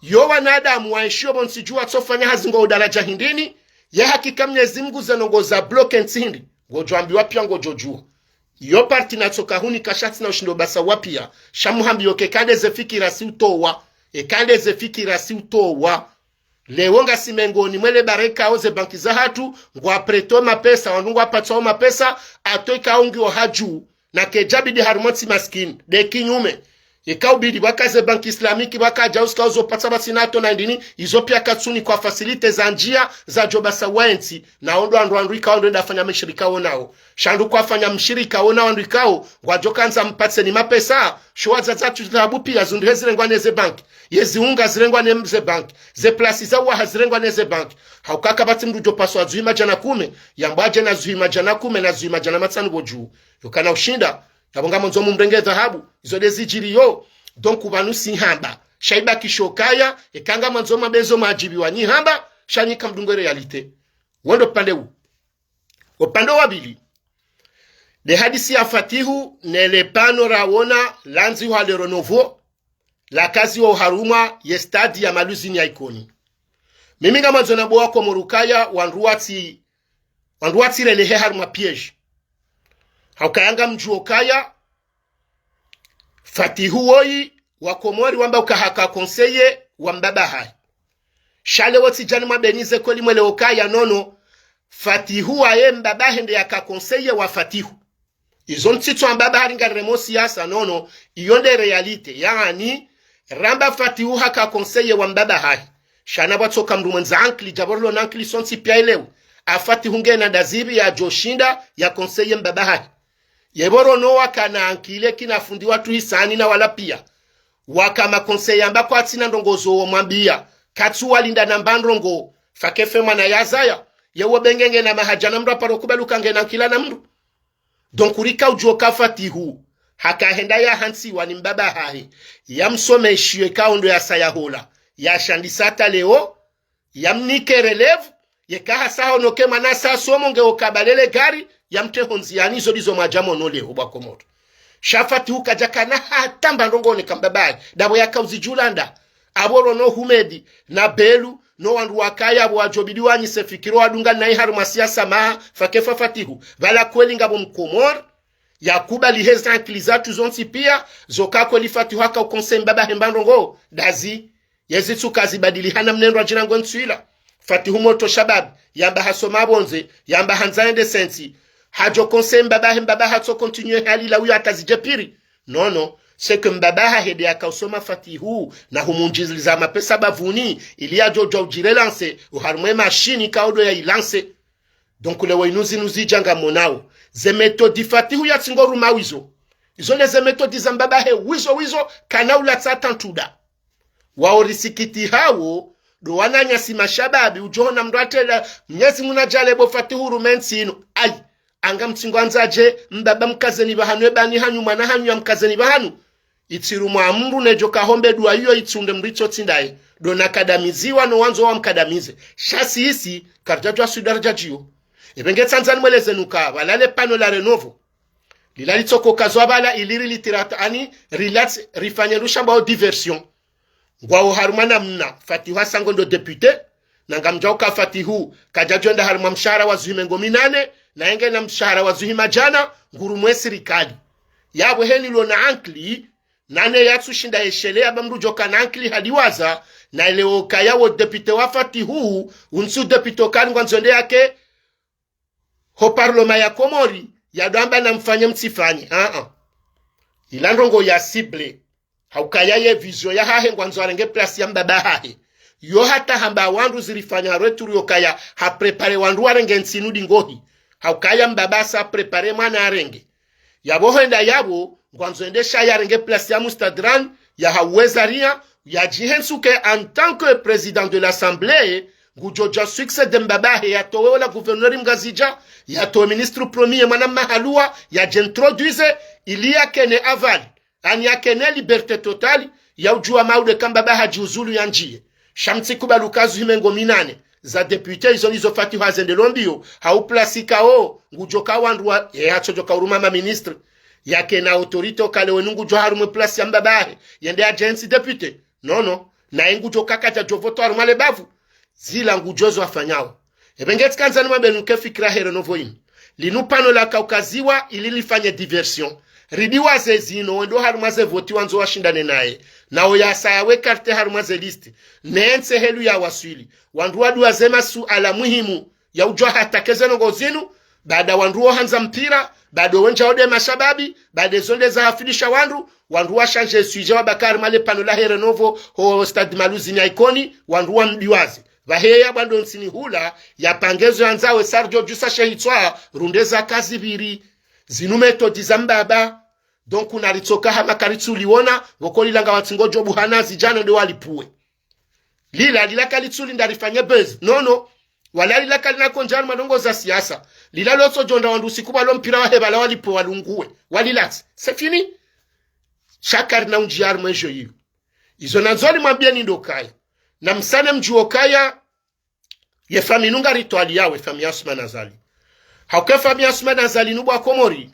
yo wanadamu waishio bonsijua tsofanya hazingo udaraja hindini ye hakika Mwenyezi Mungu zenongo za bloke ntindi ngojwambi wapia ngojojua yo parti na tsoka huni kashati na ushindo basa wapia shamuhambi yoke kande ze fikira si utowa kande ze fikira si utowa lewonga simengoni mwele bareka oze banki za hatu ngwa preto mapesa wanungu apatao mapesa atoika ungi wa haju na kejabidi harumonti maskini de kinyume ikaubidi wakaze banki islamiki wakaja uska uzo pataba sinato na indini izopia katsuni kwa fasilite za njia za jobasa waenti na ondo andruika ondo ndafanya mshirika onao shandu kwa fanya mshirika onao andruikao wajokanza mpatse ni mapesa showaza zatu zitabu pia zundu hezirengwane ze banki yezi unga zirengwane ze banki ze plasi za uwa hazirengwane ze banki haukaka bati mdu jopaso azuhima jana kume yambaje na zuhima jana kume na zuhima jana matsanu boju yukana ushinda yabonga monzo mumbrenge dhahabu izo dezijiri yo donc ubanu sihamba shaiba kishokaya ekanga monzo mabezo majibi wa nyihamba shanyika mdungo realite wondo pande u upande wa bili de hadisi ya Fatihu nele pano rawona lanzi wa le renovo la kazi wa haruma ye stadi ya maluzini ya ikoni mimi kama zonabo wako morukaya wanruati relehe haruma piege haukayanga mjuokaya Fatihu woi wakomori wamba ukahaka konseye wambaba hai shale woti jani mabenize kweli mwele okaya nono Fatihu aye mbaba hende yaka konseye wa Fatihu izo ntito mbaba haringa remosi yasa nono iyonde realite yaani ramba Fatihu haka konseye wambaba hai shana watoka mrumenza ankli jaborlo na ankli sonti pia ileu Fatihu ngena dazibi ya joshinda ya konseye mbaba hai yeboro no wakana ankile kinafundi watu hisani na wala pia wakama konseye ambako atina ndongozo wo mwambia katsu walinda na mbandrongo fakefe mwana yazaya yewo bengenge na mahajana mru aparokubalu kange na kila na mru donc urika ujoka Fatihu haka henda ya hansi wani mbaba hahi ya msome ishiwe kaundo ya sayahola ya shandisata leo ya mnike relevu yekaha saho noke manasa somonge okabalele gari ya mtehonzi yani zo dizo majamo nole ubako moto Fatihu kajakana hatamba ndongone kambabagi dabo ya kauzi julanda aboro no humedi na belu no wandu wakaya abo wajobidi wanyi sefikiro wadunga na iharu siasa ma fakefa Fatihu vala kweli ngabo mkomor yakuba liheza ankilizatu zonti pia zokako li Fatihu haka ukonsei mbaba hembandongo dazi yezitu kazi badili hana mnendo ajirango ntuila Fatihu moto shabab yamba hasoma bonze yamba hanzaende senti hajo konsei mbaba hato continue hali la uyo atazijepiri nono c'est que mbaba hede yakausoma Fatihu na humunjiziliza mapesa bavuni ili ya jojo ujirelanse uharumwe machini kaudo ya ilanse donc le wainuzi nuzi janga monao ze metodi Fatihu ya tingoru mawizo izo le ze metodi za mbaba he wizo kana ula tsatantuda waorisikiti hawo do wananya si mashababi ujohona mratela Mwenyezi Mungu Fatihu rumensino ai anga mtingwanzaje mbaba mkazeni bahanwe bani hanyu mana hanyu ya mkazeni bahanu itiru muamuru nejo kahombe dua hiyo itunde mricho tindai do nakadamiziwa no wanzo wa mkadamize shasi hisi karjajwa sudarja jio ibenge Tanzania mweleze nuka walale pano la renovo lilali toko kazwa bala iliri litirata ani relax rifanyerusha bao diversion ngwa harumana mna Fatihu sango ndo depute na ngamjauka Fatihu kajajonda haruma mshahara wa zuhime ngominane na enge na mshahara wa zuhima jana ngurumwe serikali yabo heni lo na ankli nane yatsu shinda eshelea bamru joka na ankli hadiwaza na leo kayawo depute wa Fatihu unsu depute kan ngwanzonde yake ho parloma ya Komori ya damba na mfanye mtifanye ilandrongo ya sible haukayaye vision ya hahe ngwanzo arenge place ya mbaba hahe yo hata hamba wandu zilifanya returu yokaya ha prepare wandu arenge nsinudi ngohi haukaya mbaba sa prepare mwana arenge yabo henda yabo ngwanzo endesha ya arenge place ya mustadran ya haweza ria ya jihensuke en tant que président de l'Assemblée ngujoja succès de mbabahe ya towe la gouverneur mgazija ya to ministre premier mwana mahalua ya jintroduise ilia kene aval ani ya kene liberté totale ya ujua maude kambaba hajiuzulu ya njie shamti kubalukazu himengo minane za député izo fati hazende lombio hauplasika o ngujoka wandwa ya chojoka uruma ministre ya kena autorité okale wenungu joharume place ya mbabahe yende agency député non na ngujoka kata jovoto arumale bavu zila ngujozo afanyao ebengeti kanzani mabenuke fikira here novoin linupano la kaukaziwa ililifanya diversion ridiwa zezino wendo harumaze voti wanzo washindane naye na oyasa we karte harumaze list nense helu ya waswili wandu wadu wazema su ala muhimu ya ujwa hatakeze ngozinu baada wandu hanza mpira baada wenja ode mashababi baada zonde za hafidisha wandu washanje suje wa bakari male pano la here novo ho stade maluzi ni ikoni wandu wa mdiwazi vaheya bando nsini hula ya pangezo yanzawe sarjo jusa shehitwa rundeza kazi biri zinume to dizambaba donc unalitoka hama karitsu liona ngokoli langa watingojo buhana zijana ndio walipue lila kalitsuli ndarifanya buzz no wala lila kalina konjana madongo za siasa lila loso jonda wandu sikuba lo mpira wa hebala walipo walungue walilax c'est fini shakar na unjiar mwejo hiyo izo nanzoli mwambia ni ndokaya na msane mjuokaya ye fami nunga rituali yawe fami Asman Azali hauke fami Asman Azali nubwa komori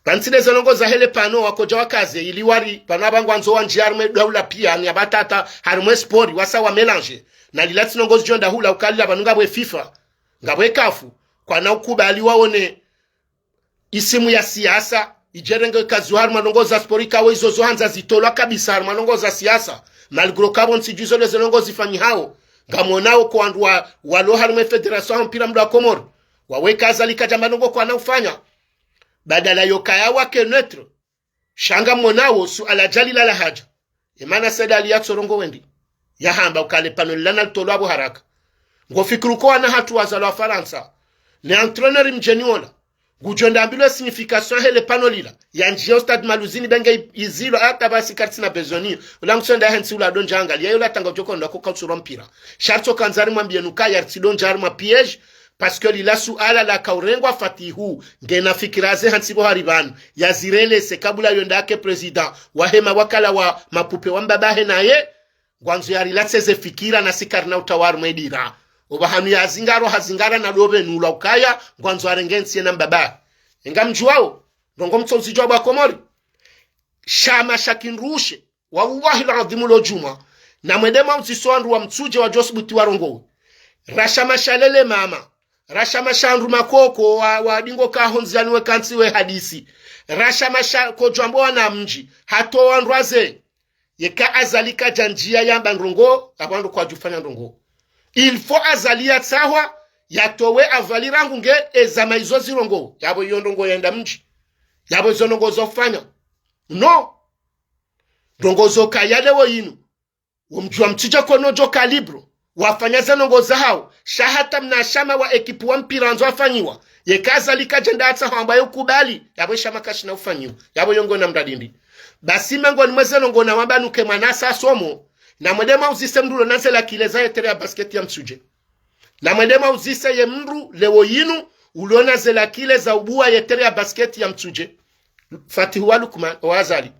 pansine zonongo za hele pano wakoja wakaze iliwari panabangu anzo wanjiarme daula pia ni abatata harumwe spori wasa wa melange na lilati nongo zijonda hula ukalila banunga bwe FIFA ngabwe kafu kwa na ukubali waone isimu ya siasa ijerenge kazi haruma nongo za spori kawe izo zohanza zitolwa kabisa haruma nongo za siasa malgro kabon sijuzo le zonongo zifanyi hao ngamonao kwa andu walo harume federation mpira mdu wa Komoro waweka Azali kajamanongo kwa naufanya badala yokaya wake neutre shanga monao su alajali la haja imana seda aliyatsorongo wendi ya hamba ukale pano lana tolwabo haraka ngofikuru kwa na hatu wazalo wa Faransa ni entraîneur mjeniola gujonda ambilo signification hele pano lila ya njio stade maluzini benge izilo hata basi kartina bezoni ulangsonda hensi ula donja angali ya yula tanga joko ndako kautsuro mpira sharto kanzari mwambie nuka ya tidonja arma piège parce que lila su ala la kaurengwa fatihu ngena fikiraze hansibo haribanu ya zirele se kabula yondake president wahema wakala wa mapupe wa mbabahe naye gwanzo ya rilatseze fikira na sikarna utawaru medira obahanu ya zingaro hazingara na dobe nula ukaya gwanzo arengensi na mbabahe ngamjuao ndongo mtsozi jwa Komori shama shakinrushe wallahi alazim lo juma na mwedema utiswandu wa mtsuje wa Josbuti warongo rashama shalele mama rashama shandu makoko wa dingo kahonziani we kansiwe hadisi rashama ko jwambo na mji hato wandwaze yeka azalika janjia yamba ndongo abandu kwa jufanya ndongo il faut azalia tsahwa yatowe avalirangu nge ezama izo zirongo yabo yondongo yenda mji yabo zonongo zofanya no ndongo zokayale wo yinu umjwa mtija kono jo kalibro wafanya zanongo zao shahata mnashama wa ekipu wa mpira nzo afanyiwa yekaza likajenda atsa ambayo kubali yabo shama kashina ufanyiwa yabo yongo na mradindi basi mango ni mwezenongo na mabanuke manasa somo na mwedema uzise mrulo nase la kileza yetere ya basket ya msuje na mwedema uzise ye mru lewo yinu uliona zela kile za ubua yetere ya basket ya msuje Fatihu wa Lukman wa Azali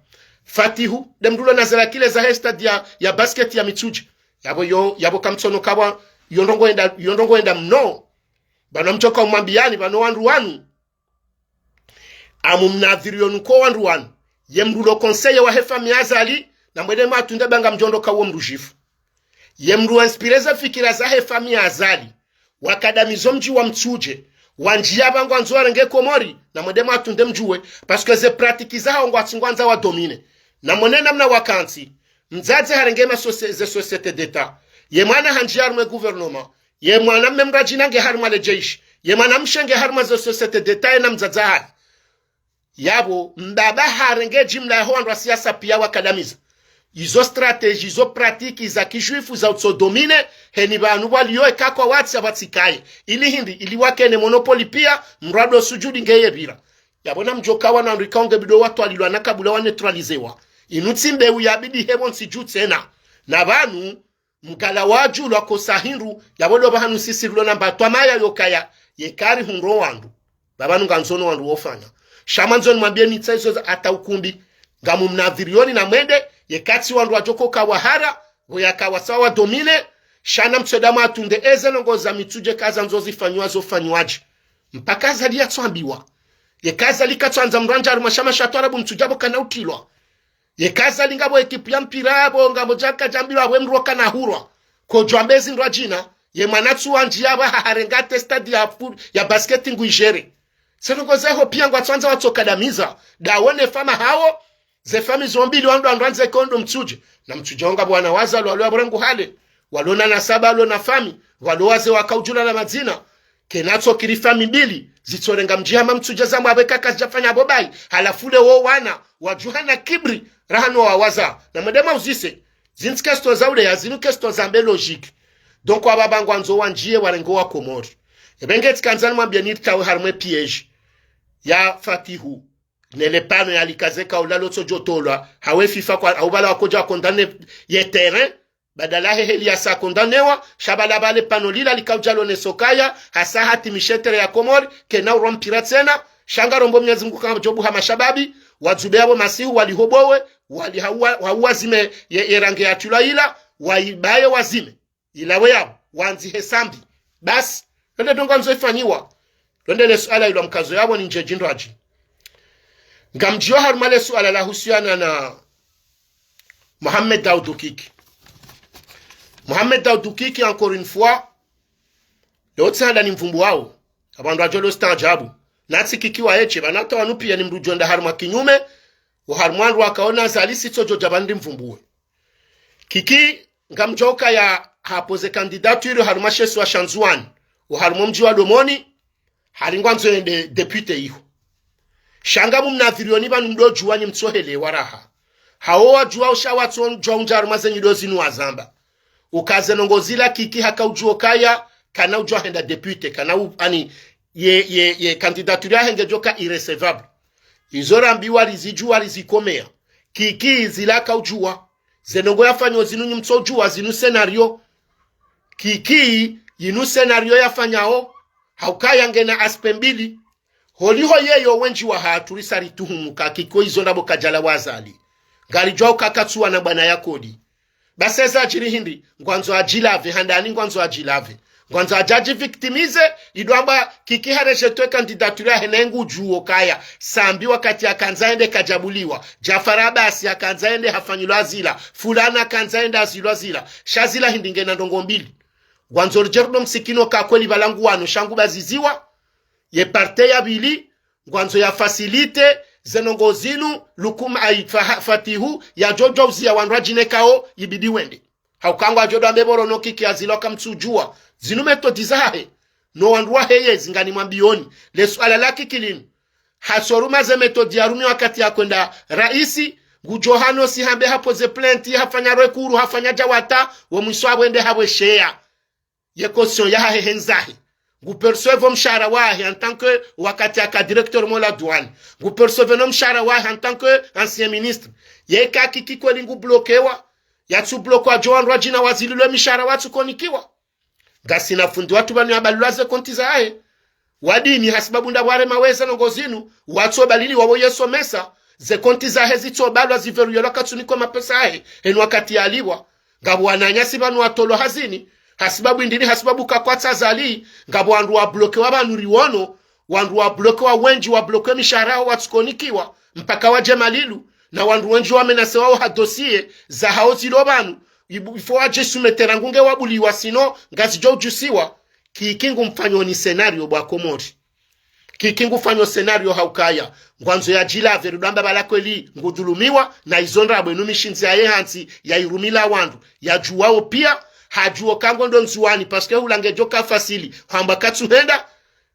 Fatihu demrulo na zela kile za stade ya basket ya msuje yabo kamtsono kabwa yondongo enda mno bana mchoka umambiani bano wandu wanu amumnadhiri yonuko wandu wanu yemrulo conseil wa hefa Azali na mwede matunde banga mjondo kawo mrujifu yemru inspireza fikira za hefa Azali wakadamizo mji wa mtsuje wanjia bangu anzoa nge Komori na mwede matunde mjuwe parce que ze pratique za hao ngwatingwanza wa domine na monena mna wakanti mzaze harengema ze société d'état ye mwana hanjiarme gouvernement ye mwana memrajina nge harma le jeshi ye mwana mshenge harma ze société d'état na mzaza yabo mbaba harenge jimla ho andwa siasa pia wakadamiza izo strategie izo pratique za kijuifu za utsodomine heni banu waliyo ekakwa watsi abatsikaye ili hindi ili wakene monopoly pia mrado sujudi ngeye bila yabona mjoka wana rikonge bido watu alilwa nakabula wa neutralizewa inutsimbe uyabidi hebo nsiju tena na banu mgala waju lwa kosahinru yabolo bahanu sisi lona mbatwamaya yokaya yekari hunro wandu babanu nganzono wandu wofanya shamanzoni mwambie nitaizo ata ukumbi ngamu mnadhirioni na mwende yekati wandu wajoko kawahara goyakawa sawa domine shana mtsedama atunde eze nongoza mituje kaza nzozi fanywa zo fanywaji mpaka zali yatswambiwa yekaza likatwanza mranja rumashama shatwarabu mtujabo kana utilwa yekaza lingabo ekipu ya mpirabo ngabo jaka jambiwa wemroka na hurwa ko jwambezi ndwa jina ye manatsu wanjiyaba haharengate stadi ya basketi nguijere senongoza ho pia ngwatwanza watokadamiza dawone fama hawo ze fami zombili wandu andwanze kondo mtuje na mtuje onga bwana waza lwa abrengu hale walona na saba lo na fami walowaze wakaujula na mazina kenatso kiri fami mbili zitorenga mjihama mtuje za mwabeka kazijafanya bobai halafule wo wana wajuhana kibri rahano wawaza na madema uzise zintskesto zaule ya zinukesto zambe logique donc wababangu anzo wanjie warengo wa komori ebengeti kanzani mwambia nitawe harmwe piège ya fatihu nele pano ya likazeka ulalo tojotolwa hawe fifa kwa aubala wakoja wakondane ye terrain badala heli ya sa kondanewa shabala bale pano lila likaujalo nesokaya hasa hati mishetere ya komori kena urompira tena shanga rombo mnyezi mku kama jobu hama shababi wazubeabo masihu walihobowe walihaua zime ye rangi ya tula ila waibaye wazime ilawe yao wanzi hesambi basi lende donga mzoifanyiwa lende le suala ilo mkazo yabo ni njejindo aji ngamjio harumale suala la husiana na Mohamed Daoud Kiki. Mohamed Daoud Kiki encore une fois leo tsanda ni mvumbu wao abandu ajolo stajabu natsi Kiki wa eche banata wanupia ni mrujonda haruma kinyume uharumwandu wakaona zalisi tojo jabandi mvumbuwe Kiki ngamjoka ya hapoze candidature haruma shesu wa Shanzuan uharumu mji wa Lomoni haringwa mzoende depute iho shangamu mnadhirioni banu mdoju wanyi mtsohele waraha hao wajua ushawatso njwa unjaru zenyu dozinu wazamba ukaze nongozila Kiki hakaujua kaya kana ujua henda depute kana ani ye candidature henge joka irrecevable izora mbiwa rizijua rizikomea Kiki zilaka ujua zenongo yafanyo zinu nyumtsojua zinu scenario Kiki yinu scenario yafanyao haukaya ngena aspembili holiho yeyo wenji wa haturisari tuhumuka Kiko izo ndabo kajala wazali ngalijwa ukakatsuwa na bwana yakodi baseza ajiri hindi ngwanzo ajilave handani ngwanzo ajilave ngwanzo ajaji victimize idwamba Kiki hareshetwe candidature ya henengu juo kaya sambi wakati akanzaende kajabuliwa Jafara Abasi akanzaende hafanyulwa zila fulana akanzaende azilwa zila shazila hindi ngena ndongo mbili ngwanzo rjerdo msikino kakweli balangu wano shangu baziziwa ye parte ya bili ngwanzo ya facilite zenongo zinu lukuma fatihu ya jojo uzia wanrajine kao ibidi wende haukangwa jodo ambeboro no Kiki aziloka mtsujua zinu metodizahe no wanruwa heye zingani mwambioni lesu alala Kikilinu hasoruma ze metodi ya rumi wakati ya kwenda raisi ngujohano si hambe hapo ze plenti hafanya rekuru hafanya jawata wa mwiswa wende hawe shea ye caution ya henzahi vous percevez mshara wahi en tant que wakati aka directeur mo la douane vous percevez no mshara wahi en tant que ancien ministre ye ka Kiki kweli ngu blokewa ya tu blokwa Joan Rajina wazililo mshara watu konikiwa gasina fundi watu banu abalwaze konti zae wadini hasibabu ndabware maweza nongozinu watu balili wabo yeso mesa ze konti za hezi to balwa ziveru yoloka tuniko mapesa ahe enu wakati aliwa ngabu wananyasi banu watolo hazini hasibabu indini hasibabu kakwata zali ngabu wandu wa bloke wa banu riwono wandu wa bloke wa wenji wa bloke mishara watukonikiwa mpaka wa Jemalilu na wandu wenji wa menase wao hadosie za haozi lo banu ifo wa jesu meterangunge wabuliwa sino ngazi jo ujusiwa Kikingu mfanyo ni scenario bwa komori Kikingu fanyo scenario haukaya ngwanzo ya jila verudamba balakweli ngudhulumiwa na izondra abwenu mishinzi ya yehansi ya irumila wandu ya juwao pia hajuo kango ndo nzuwani paske hulange joka fasili hamba katsuhenda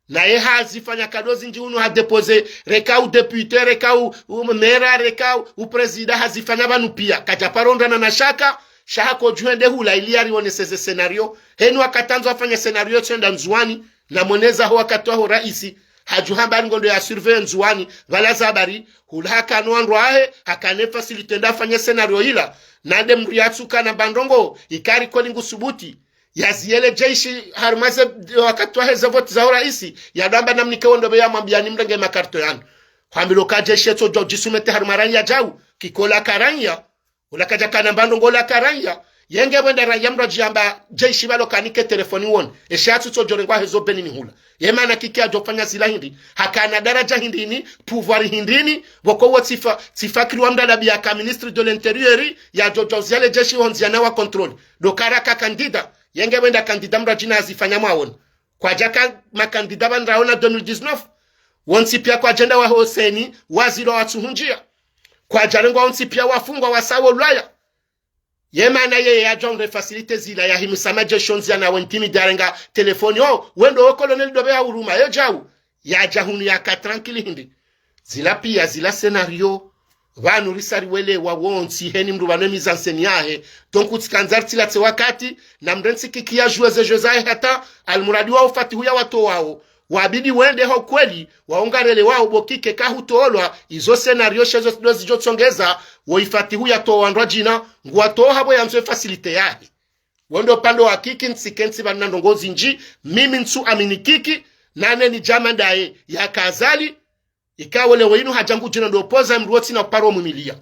na ye hazifanya kadozi njiunu hadepose rekau depute rekau mera rekau uprezida hazifanya banu pia kajaparonda na nashaka shahako juende hula iliari woneseze scenario henu akatanzo afanya scenario chenda nzuwani na moneza ho akatoa ho raisi haju hambari ngondo ya surveillance wani vala zabari hulaka noandro ahe hakane facilite nda fanya scenario hila nade mriatsuka na bandongo ikari koni ngusubuti yaziele jeshi harumaze wakati wa heza voti za uraisi ya damba namnike wondo beya mambiani mrenge makarto yanu kwambilo ka jeshi eto jo jisumete harumaranya jau kikola karanya ulakaja kana bandongo la karanya yenge wenda raya mroji amba jeshi balo kanike telefoni won eshatu to jorengwa hezo benini hula yemana kikia jofanya zila hindi hakana daraja hindini pouvoir hindini boko wotifa tifakiri wamdala biaka ministre de l'intérieur ya jojoziale jeshi honziana wa control do karaka kandida yenge wenda kandida mroji na azifanya mawon kwa jaka makandida bandraona 2019 wonsi pia kwa agenda wa Hoseni waziro watuhunjia kwa jarengwa wonsi pia wafungwa wasawo ulaya yemana ye ya jonre facilite zila ya himusama jeshonzi na wentimi darenga telefoni wendo o colonel dobe ya uruma yo jau ya jahunu ya ka tranquille hindi zila pia zila scenario vanu risari wele wa wonsi heni mrubano mizanseni yahe donc utikanzarti la wakati na mrensi kikia jueze jozae hata almuradi wao fati huya watu wao wabidi wende ho kweli waongarele wao bokike kahutoolwa izo scenario shezo dozi jotsongeza woifati huya to wandwa jina ngwato habo yanzo facilite yahe wendo pando wa kiki nsikensi banna ndongozi nji mimi nsu aminikiki nane ni jamandae ya kazali ikawele weinu hajangu jina ndo poza mruoti na paro mumilia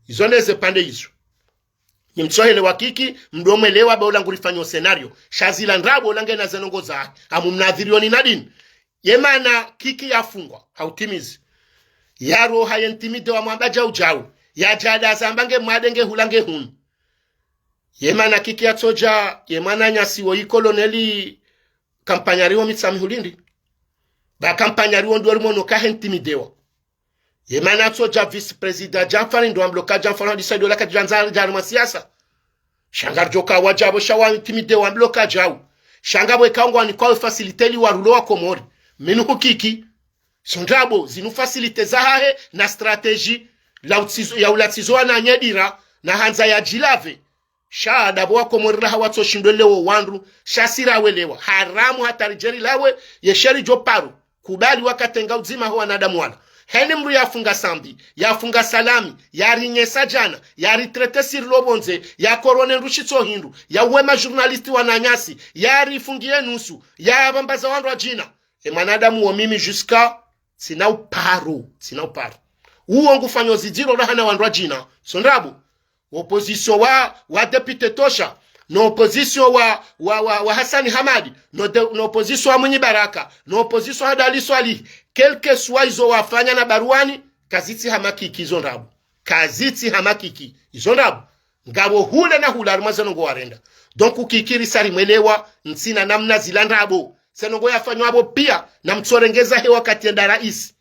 izo neze pande izo ni mtsohele wakiki mdomelewa ba ulangurifanyo scenario shazila ndrabo ulange na zenongoza amumnadhirio ni nadini yemana kiki yafungwa hautimizi yaro hayentimide wa mwambaja ujau ya jada zambange mwadenge hulange hun yemana kiki ya toja yemana nyasi wo ikoloneli kampanyariwo mitsami hulindi ba kampanyariwo ndo limono ka hentimidewa yemana toja vice president Janfari ndo ambloka Janfari disadio la kajanzar jarma siasa shangar joka wajabo shawa intimidewa ambloka jau shangabwe kaungwa ni kwa faciliteli warulo wa Komori menu hukiki sondrabo zinu facilite zahahe na strategie ya ulatizo na nyedira na hanza ya jilave shaada bwa Komori hawa to shindelewo wandu shasira welewa haramu hatarijeri lawe yesheri joparu kubali wakatenga uzima huwa nadamu wala hene mru yafunga sambi yafunga salami yarinye sajana yaritrete sir lobonze ya korone rushitso hindu ya wema journalisti wananyasi yarifungie nusu ya bambaza wandu wa jina mwanadamu wa mimi jusqu'à sina uparo uo ngufanyo zidiro rahana wandu wa jina sondrabu opposition wa depute tosha no opposition wa Hasani Hamadi no opposition wa Mwinyi Baraka no opposition wa Dali Swali quelque soit izo wafanya na baruani kaziti hamakiki zondrabu kaziti hamakiki zondrabu ngabo hule na hula armazo ngo warenda donc ukikiri sari mwelewa nsina namna zilandrabo senongo yafanywa abo pia na mtsorengeza hewa katienda rais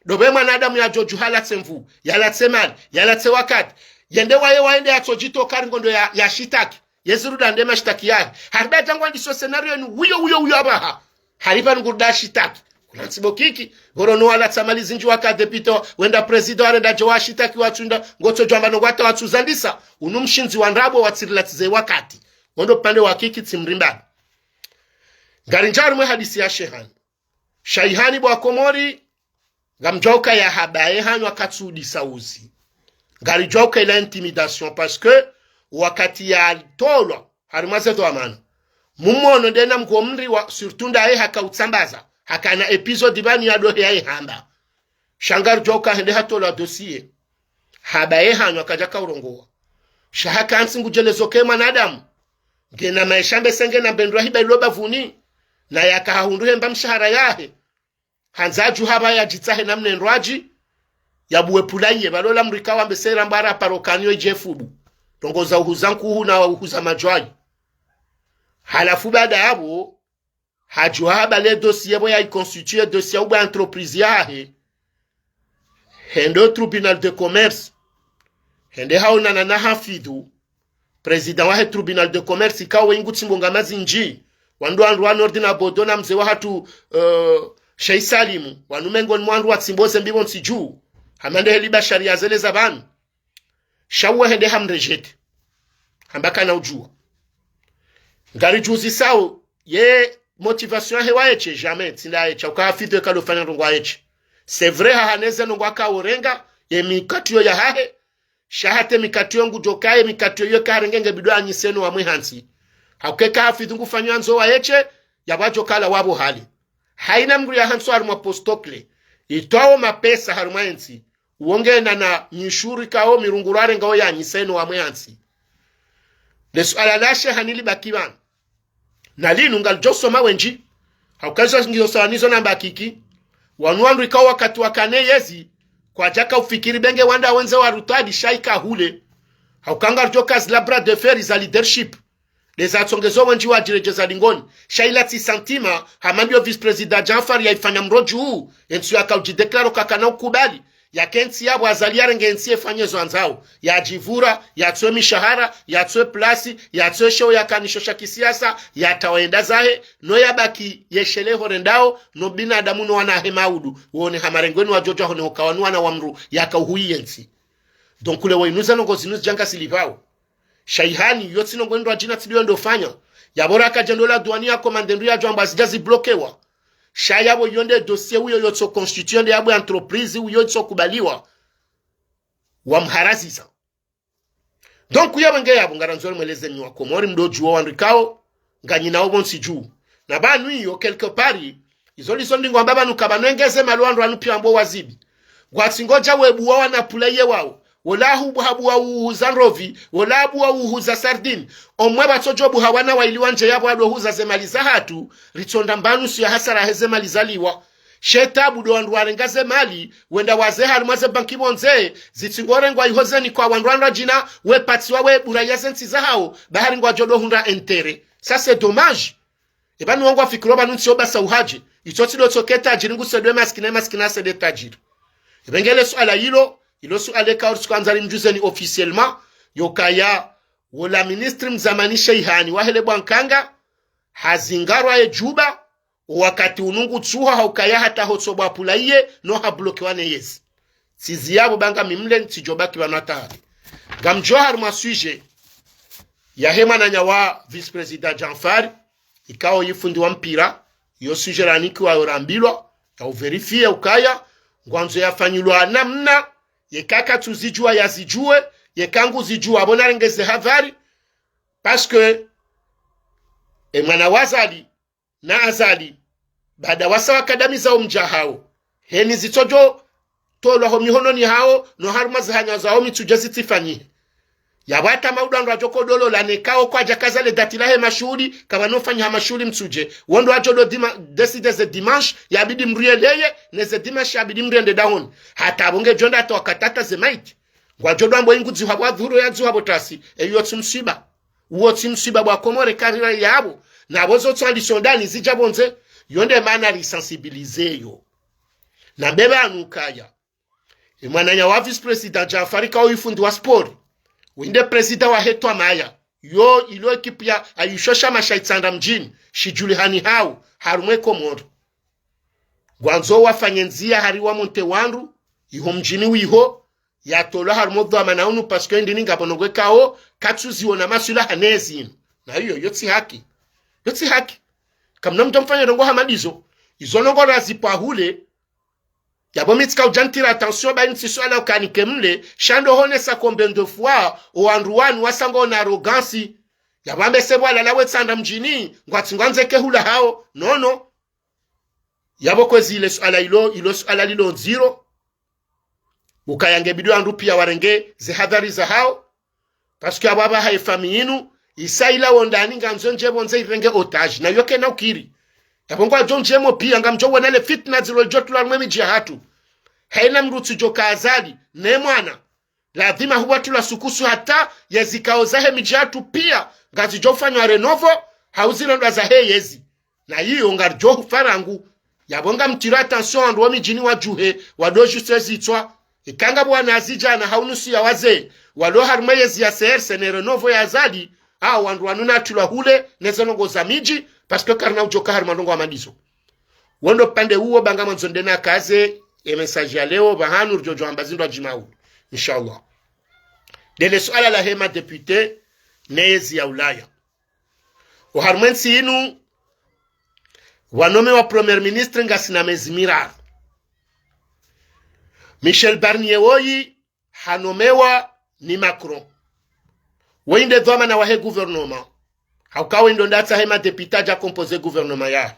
dobe mwanadamu ya Joju halatsemvu yalatsemani yalatse wakati yende waende atojito karingondo ya shitaki yeziruda ndema shitaki yake harba jangwa ndiso scenario ni huyo abaha haripa ngurda shitaki kuna nsibokiki gorono wala tsamalizi njwa ka depito wenda president arenda jowa shitaki watunda ngoto jamba ngwata watuzandisa unumshinzi wa ndabo watsirilatize wakati wondo pande wa kiki timrimba garinjaru mwe hadisi ya Shehan Shaihani bwa Komori gamjoka ya habaye hanywa katsudi sauzi garijoka ila intimidation parce que wakati ya tolwa harimaze to amana mumono dena mgomri wa surtunda ye hakautsambaza hakana episode bani ya dohe ya hamba shangar joka hende hatola dossier habaye hanywa kajaka urongoa shahaka ansingu jelezo ke mwanadamu ngena maishambe senge na bendwa hiba iloba vuni na yakahunduhe mba mshahara yahe hanzaju haba ya jitahe na mnendwaji ya buwepulanye balola mrika wa mbesera mbara parokanyo ijefubu tongoza uhuzanku na uhuza majwaji halafu baada yabo hajua haba le dossier bo ya iconstitue dossier uba entreprise yahe hendo tribunal de commerce hende haona na hafidu president wa tribunal de commerce ikawe ingutsingonga mazinji wandu andu ordina bodona mzee wa hatu Sheikh Salimu wanumengo mwandu wa tsimboze mbibo nsiju hamande heliba sharia zele zabanu shawa hende hamrejete hambaka na ujua ngari juzi sao ye motivation hewa eche jamais tinda eche ukafidwe kalo fanya ndongwa eche c'est vrai haneze ndongwa ka orenga ye mikatio ya hahe shahate mikatio ngujokaye mikatio yo karengenge bidwa anyiseno wa mwihansi hakeka hafidhu ngufanywa nzo wa eche yabajo kala wabo hali haina mgru ya hanso harumwa postokle itwao mapesa harumwa ensi uonge na nyishuri kao mirungurare ngao ya anyiseno wa mwihansi lesu alalashe hanili bakiban na linu ngal josoma wenji haukaza ngizo sawanizo namba kiki wanuandu ikawa wakati wakane yezi kwa jaka ufikiri benge wanda wenze wa rutadi shaika hule haukanga jokas labra de fer za leadership les atsongezo wenji wa jirejeza lingoni shaila ti santima hamambio vice president Janfar ya ifanya mroju huu ensu ya kaujideklaro kakana ukubali ya kensi yabo azaliare ngensi efanyezo anzao ya jivura ya tsoe mishahara ya tsoe plasi ya tsoe show ya kanishosha kisiasa ya tawaenda zahe no yabaki yeshele horendao no binadamu no wana hemaudu uone hamarengweni wa jojo hone ukawanua na wamru ya kauhui yensi donc ule wainuza no gozinuz janga silivao shaihani yotsi no gwendo ajina tilio ndo fanya ya bora kajendola duani ya komandendu ya jwamba zijazi blokewa shayabo yonde dossier uyo yotso constitution de yabo entreprise uyo yotso kubaliwa wa mharaziza donc uya benge yabo ngaranzoro mweleze ni wa komori mdoju wa andikao nganyina obonsi juu na banu iyo quelque part izoli sondi ngomba banu kabanwengeze malwando anu piambo wazibi gwatsingoja webu wa na playe wao wala hubu habu wa uhuza rovi wala habu wa uhuza sardine omwe batojobu hawana wailiwanje yabo ado huza zemaliza hatu ritonda mbanu siya hasara hezemalizaliwa shetabu do wandu warengaze mali wenda waze harumaze banki bonze zitsingore ngwa ihozeni kwa wandu jina we patiwa we buraya sensi za hao bahari ngwa jodo hunda entere ça c'est dommage ebanu wangwa fikiro banu ntioba sauhaje itotilo toketa jiringu sedwe maskina sede tajiri ebengele swala hilo ilosu aleka orsu kanzari mjuzeni officiellement yokaya wala ministri mzamani sheihani wahele bwankanga hazingarwa ye juba wakati unungu tsuha haukaya hata hotsoba pulaiye no hablokiwane yezi siziyabo banga mimle ntijobaki banatari gamjohar masuje ya hema na nyawa vice president Janfar ikao yifundi wa mpira yo suje raniki wa orambilwa ya uverifie ukaya ngwanzo yafanyulwa namna yekaka tuzijua yazijue yekangu zijua bona ngeze havari parce que mwana wazali na azali baada wasa wakadamiza umjahao heni zitojo tolo ho mihono ni hao no haruma zihanya zao mitujezi tifani yabata maudando ajoko dolo la nekao kwa jakaza le datila he mashuri kama no fanya mashuri mtuje wondo ajolo decide ze dimanche yabidi mrieleye ne ze dimanche yabidi mriende down hata bonge jonda to akatata ze might ngwa jodo ambo inguzi habwa dhuru ya zu habotasi eyo tsimsiba uwo tsimsiba bwa komore karira yabo na bozo tsandi sondani zijabonze yonde mana lisensibiliser yo na bebe anukaya mwananya wa vice president Janfar ka uifundi wa sport winde president wa hetwa maya yo ilo ekipu ya ayushosha mashaitsanda mjini shijulihani hao harumwe komoro gwanzo wafanyenzia hariwa monte wandu iho mjini wiho ya tolo harumo dhama na unu paske ndini ngabonogwe kao katsuzi ona masula hanezi na hiyo yotsi haki kamna mtamfanya dongo hamadizo izonongo razipa hule yabo mitika ujantira attention ba nsiso ala ukanike mle shando hone sa combien de fois o andruani wasango na arrogance yabambe sebwa la lawe tsanda mjini ngwati ngwanzeke hula hao no yabo kwezi ile ala ilo ala lilo zero ukayange bidu andu pia warenge zihadhari za hao parce que ababa haifami yinu isaila wondani nganzo nje bonze irenge otage na yoke na ukiri yabongwa jonje mo pia ngamjo wonale fitna zilo jotula mwemi jihatu haina mrutu joka azali ne mwana lazima huwa tula sukusu hata yezikao zahe mijatu pia ngazi jofanywa renovo hauzilo ndo za yezi na hiyo ngarjo farangu yabonga mtira attention ando mijini wa juhe wado juste zitwa ikanga bwana azija na haunusu ya waze walo harma yezi ya CRC ne renovo ya azali wandu wanuna tula hule nezonongo za miji parce que karna ujoka harmanongo amadizo wondo pande huo banga manzondena kaze message ya leo bahanu rjojo ambazindo ajimau inshallah dele swala la hema député nezi ya Ulaya o harmensi inu wanome wa premier ministre ngasina mezimirar. Michel Barnier woyi hanomewa ni Macron. Wende dhoma na wahe gouvernement. Haukawe ndo ndata hema deputa ja compose gouvernement ya.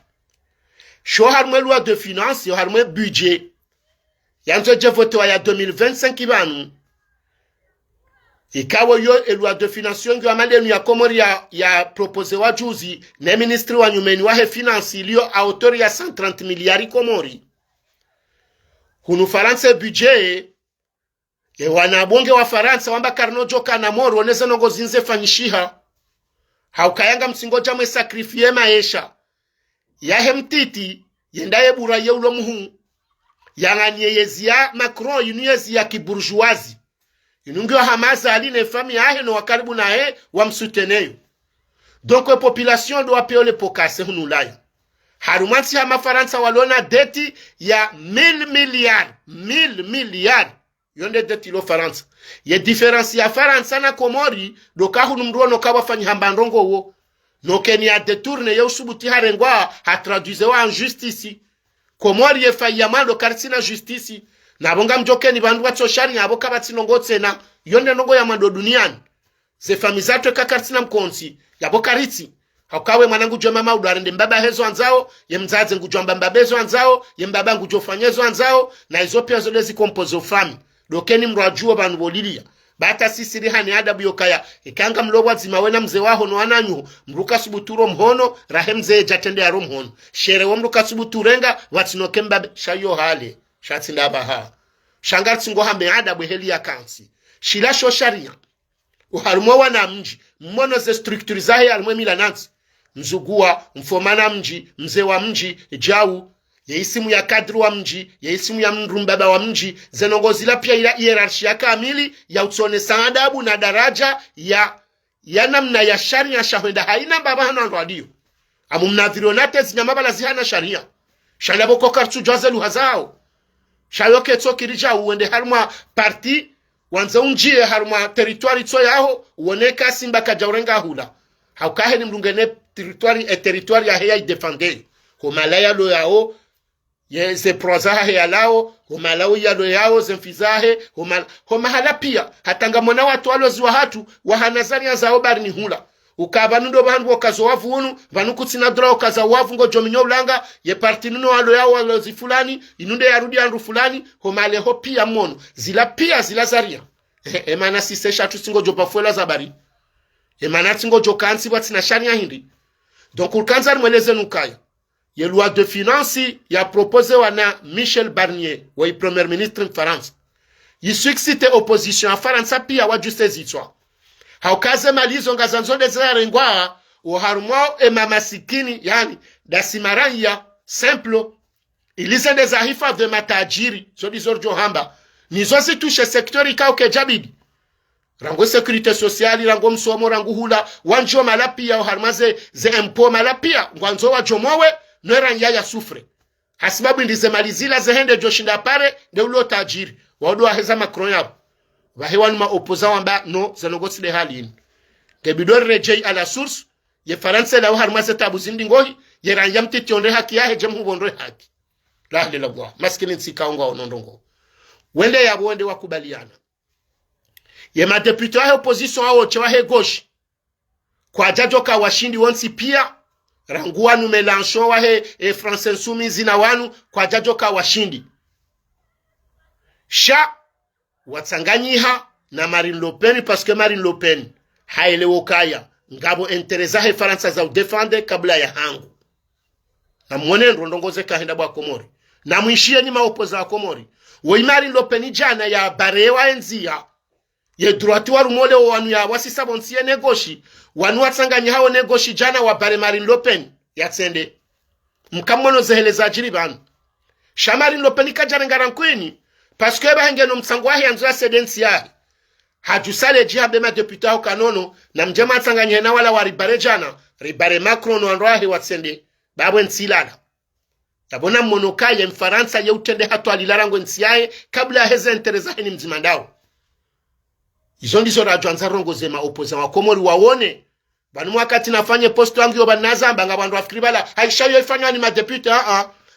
Sho harmwe loi de finance, yo harmwe budget. Yanzo je vote wa ya 2025 ibanu. Ikawe yo loi de finance yongi wa malenu ya komori ya propose wa juzi na ministri wa nyumeni wahe finance ilio autori ya 130 miliari komori. Hunu Faransa budget e wanabonge wa Faransa wamba karnojo kana moro oneze nongo zinze fanyishiha. Haukayanga msingoja mwe sakrifie maesha. Yahe mtiti yendaye bura ye ulo muhu. Yanganye yezi ya Macron yunu yezi ya kiburjuazi. Yunungi wa Hamaza aline fami ahe no wakaribu na he wa msuteneyo. Donc population do apeo le pokase hunu laya. Harumansi hama Faransa walona deti ya 1000 milliards. Yonde deti lo Faransa. Ye diferensi ya Faransa na Komori doka hunu mruo no kawa fanyi hambandongo wo. No Kenya detourne ye usubuti harengwa hatraduize wa en justice. Komori ye fayama do karsina justice. Na bonga mjoke ni bandu watso shari ya boka bati nongo tsena. Yonde nongo ya mando duniani. Ze famizatwe kakarsina mkonsi. Ya boka riti. Haukawe mwanangu jwa mama udarende mbaba hezo anzao. Ye mzaze ngujwa mbabezo anzao. Ye mbaba ngujwa fanyezo anzao. Na izopia zolezi kompozo fami. Dokeni mrajua banu bolilia. Bata sisi rihani adabu yokaya. Ikanga mloba zimawena mze waho no ananyu. Mruka subuturo mhono. Rahe mze jatende ya mhono. Shere wa mruka subuturenga. Watinoke mbabe. Shayo hale. Shatindaba haa. Shangar tsingo hame adabu heli ya kansi. Shilasho sharia. Uharumwa wana mji. Mmono ze strukturizahe almwe milanansi. Mzugua, mfomana mji, mze wa mji, jau. Ye isimu ya kadru wa mji, ye isimu ya mrumbaba wa mji. Zenongozila pia ila hierarchia kamili ya utsone saadabu na daraja ya namna ya sharia shahwenda haina baba hana ndoadio. Amu mnadhironate zinyamabala zihana sharia. Shalabo kokartu jwazelu hazao. Shayoke tsoki rija uwende haruma parti wanza unjie haruma territoire tso yaho uoneka simba kajaurenga hula. Haukahe ni mrungene territoire ya heya idefende. Humalaya lo yao ye ze prozaha heya lao. Humalao ya lo yao zemfizahe. Humahala pia hatanga mwana watu waloziwa hatu wahanazari ya zao bari ni hula. Ukabanundo bandu wakazo wavu unu vanukutsina dra wakaza wavu ngo jominyo ulanga ye parti nuno walo yao walozi fulani inunde ya rudi andu fulani homale ho pia mono zila pia zila zaria emana sisesha tusingo jopa fuela zabari emana tingo jokansi watina shania hindi donc ulkanzari mweleze nukaya ye loi de finance ya propose wana Michel Barnier wa premier ministre France yisuksite opposition a Faransa pia wajuste zitwa. Haukaze malizo ngazanzonde za rengwa uharumwao masikini yani dasimaranya simple ilizende za hifadhi matajiri so dizorjo hamba nizozi tushe sektori kao kejabidi rango sekurite sociali rango msomo rango hula wanjo malapia uharumaze ze empo malapia ngwanzo wa jomowe nweranya ya sufre hasibabu ndize malizila zehende joshinda pare de ulo tajiri wadu wa heza Macron yabo Wahewanu ma opoza wamba no zanogotsi de halini. Kebidori rejei ala source ye Faransa la uharmaze tabu zindi ngohi ye ranyamti tionde haki yahe jemu bondre haki. Lahli la bwa. Maskini nsika unga onondongo. Wende ya wende wakubaliana. Ye madepute wahe opposition hao chewahe goshi. Kwa jajo ka washindi wansi pia. Ranguanu Mélenchon wahe François Insoumis na wanu kwa jajo ka washindi. Watsanganyiha na Marine Le Pen parce que Marine Le Pen haile wokaya ngabo interesahe Faransa za udefende kabla ya hangu. Na mwenendo ndongoze kahenda bwa Komori. Na mwishie ni maopoza wa Komori. Woi Marine Le Pen jana ya barewa enzia. Ye droiti wa rumole wanu ya wasisa bonsiye negoshi. Wanu watsanganyiha wa negoshi jana wa bare Marine Le Pen ya tsende. Mkamono zeheleza jiribanu. Marine Le Pen kajana ngarankwini. Parce que ba hengeno mtsangwahi anzwa sedensi yahi. Hajusale jihambe ma deputa kanono na mjema tsanganye na wala waribare jana. Ribare Macron wanroahi watsende. Babwe nsilala. Tabona mmonokaye mfaransa ye utende hatu alilarango nsiyae kabla ya heze enterezahe ni mzimandao. Izo ndizo rajo anzarongo zema opoza wa Komori waone. banu wakati nafanye post wangu yo banazamba nga bandu afikiri bala haisha yo ifanywa ni madepute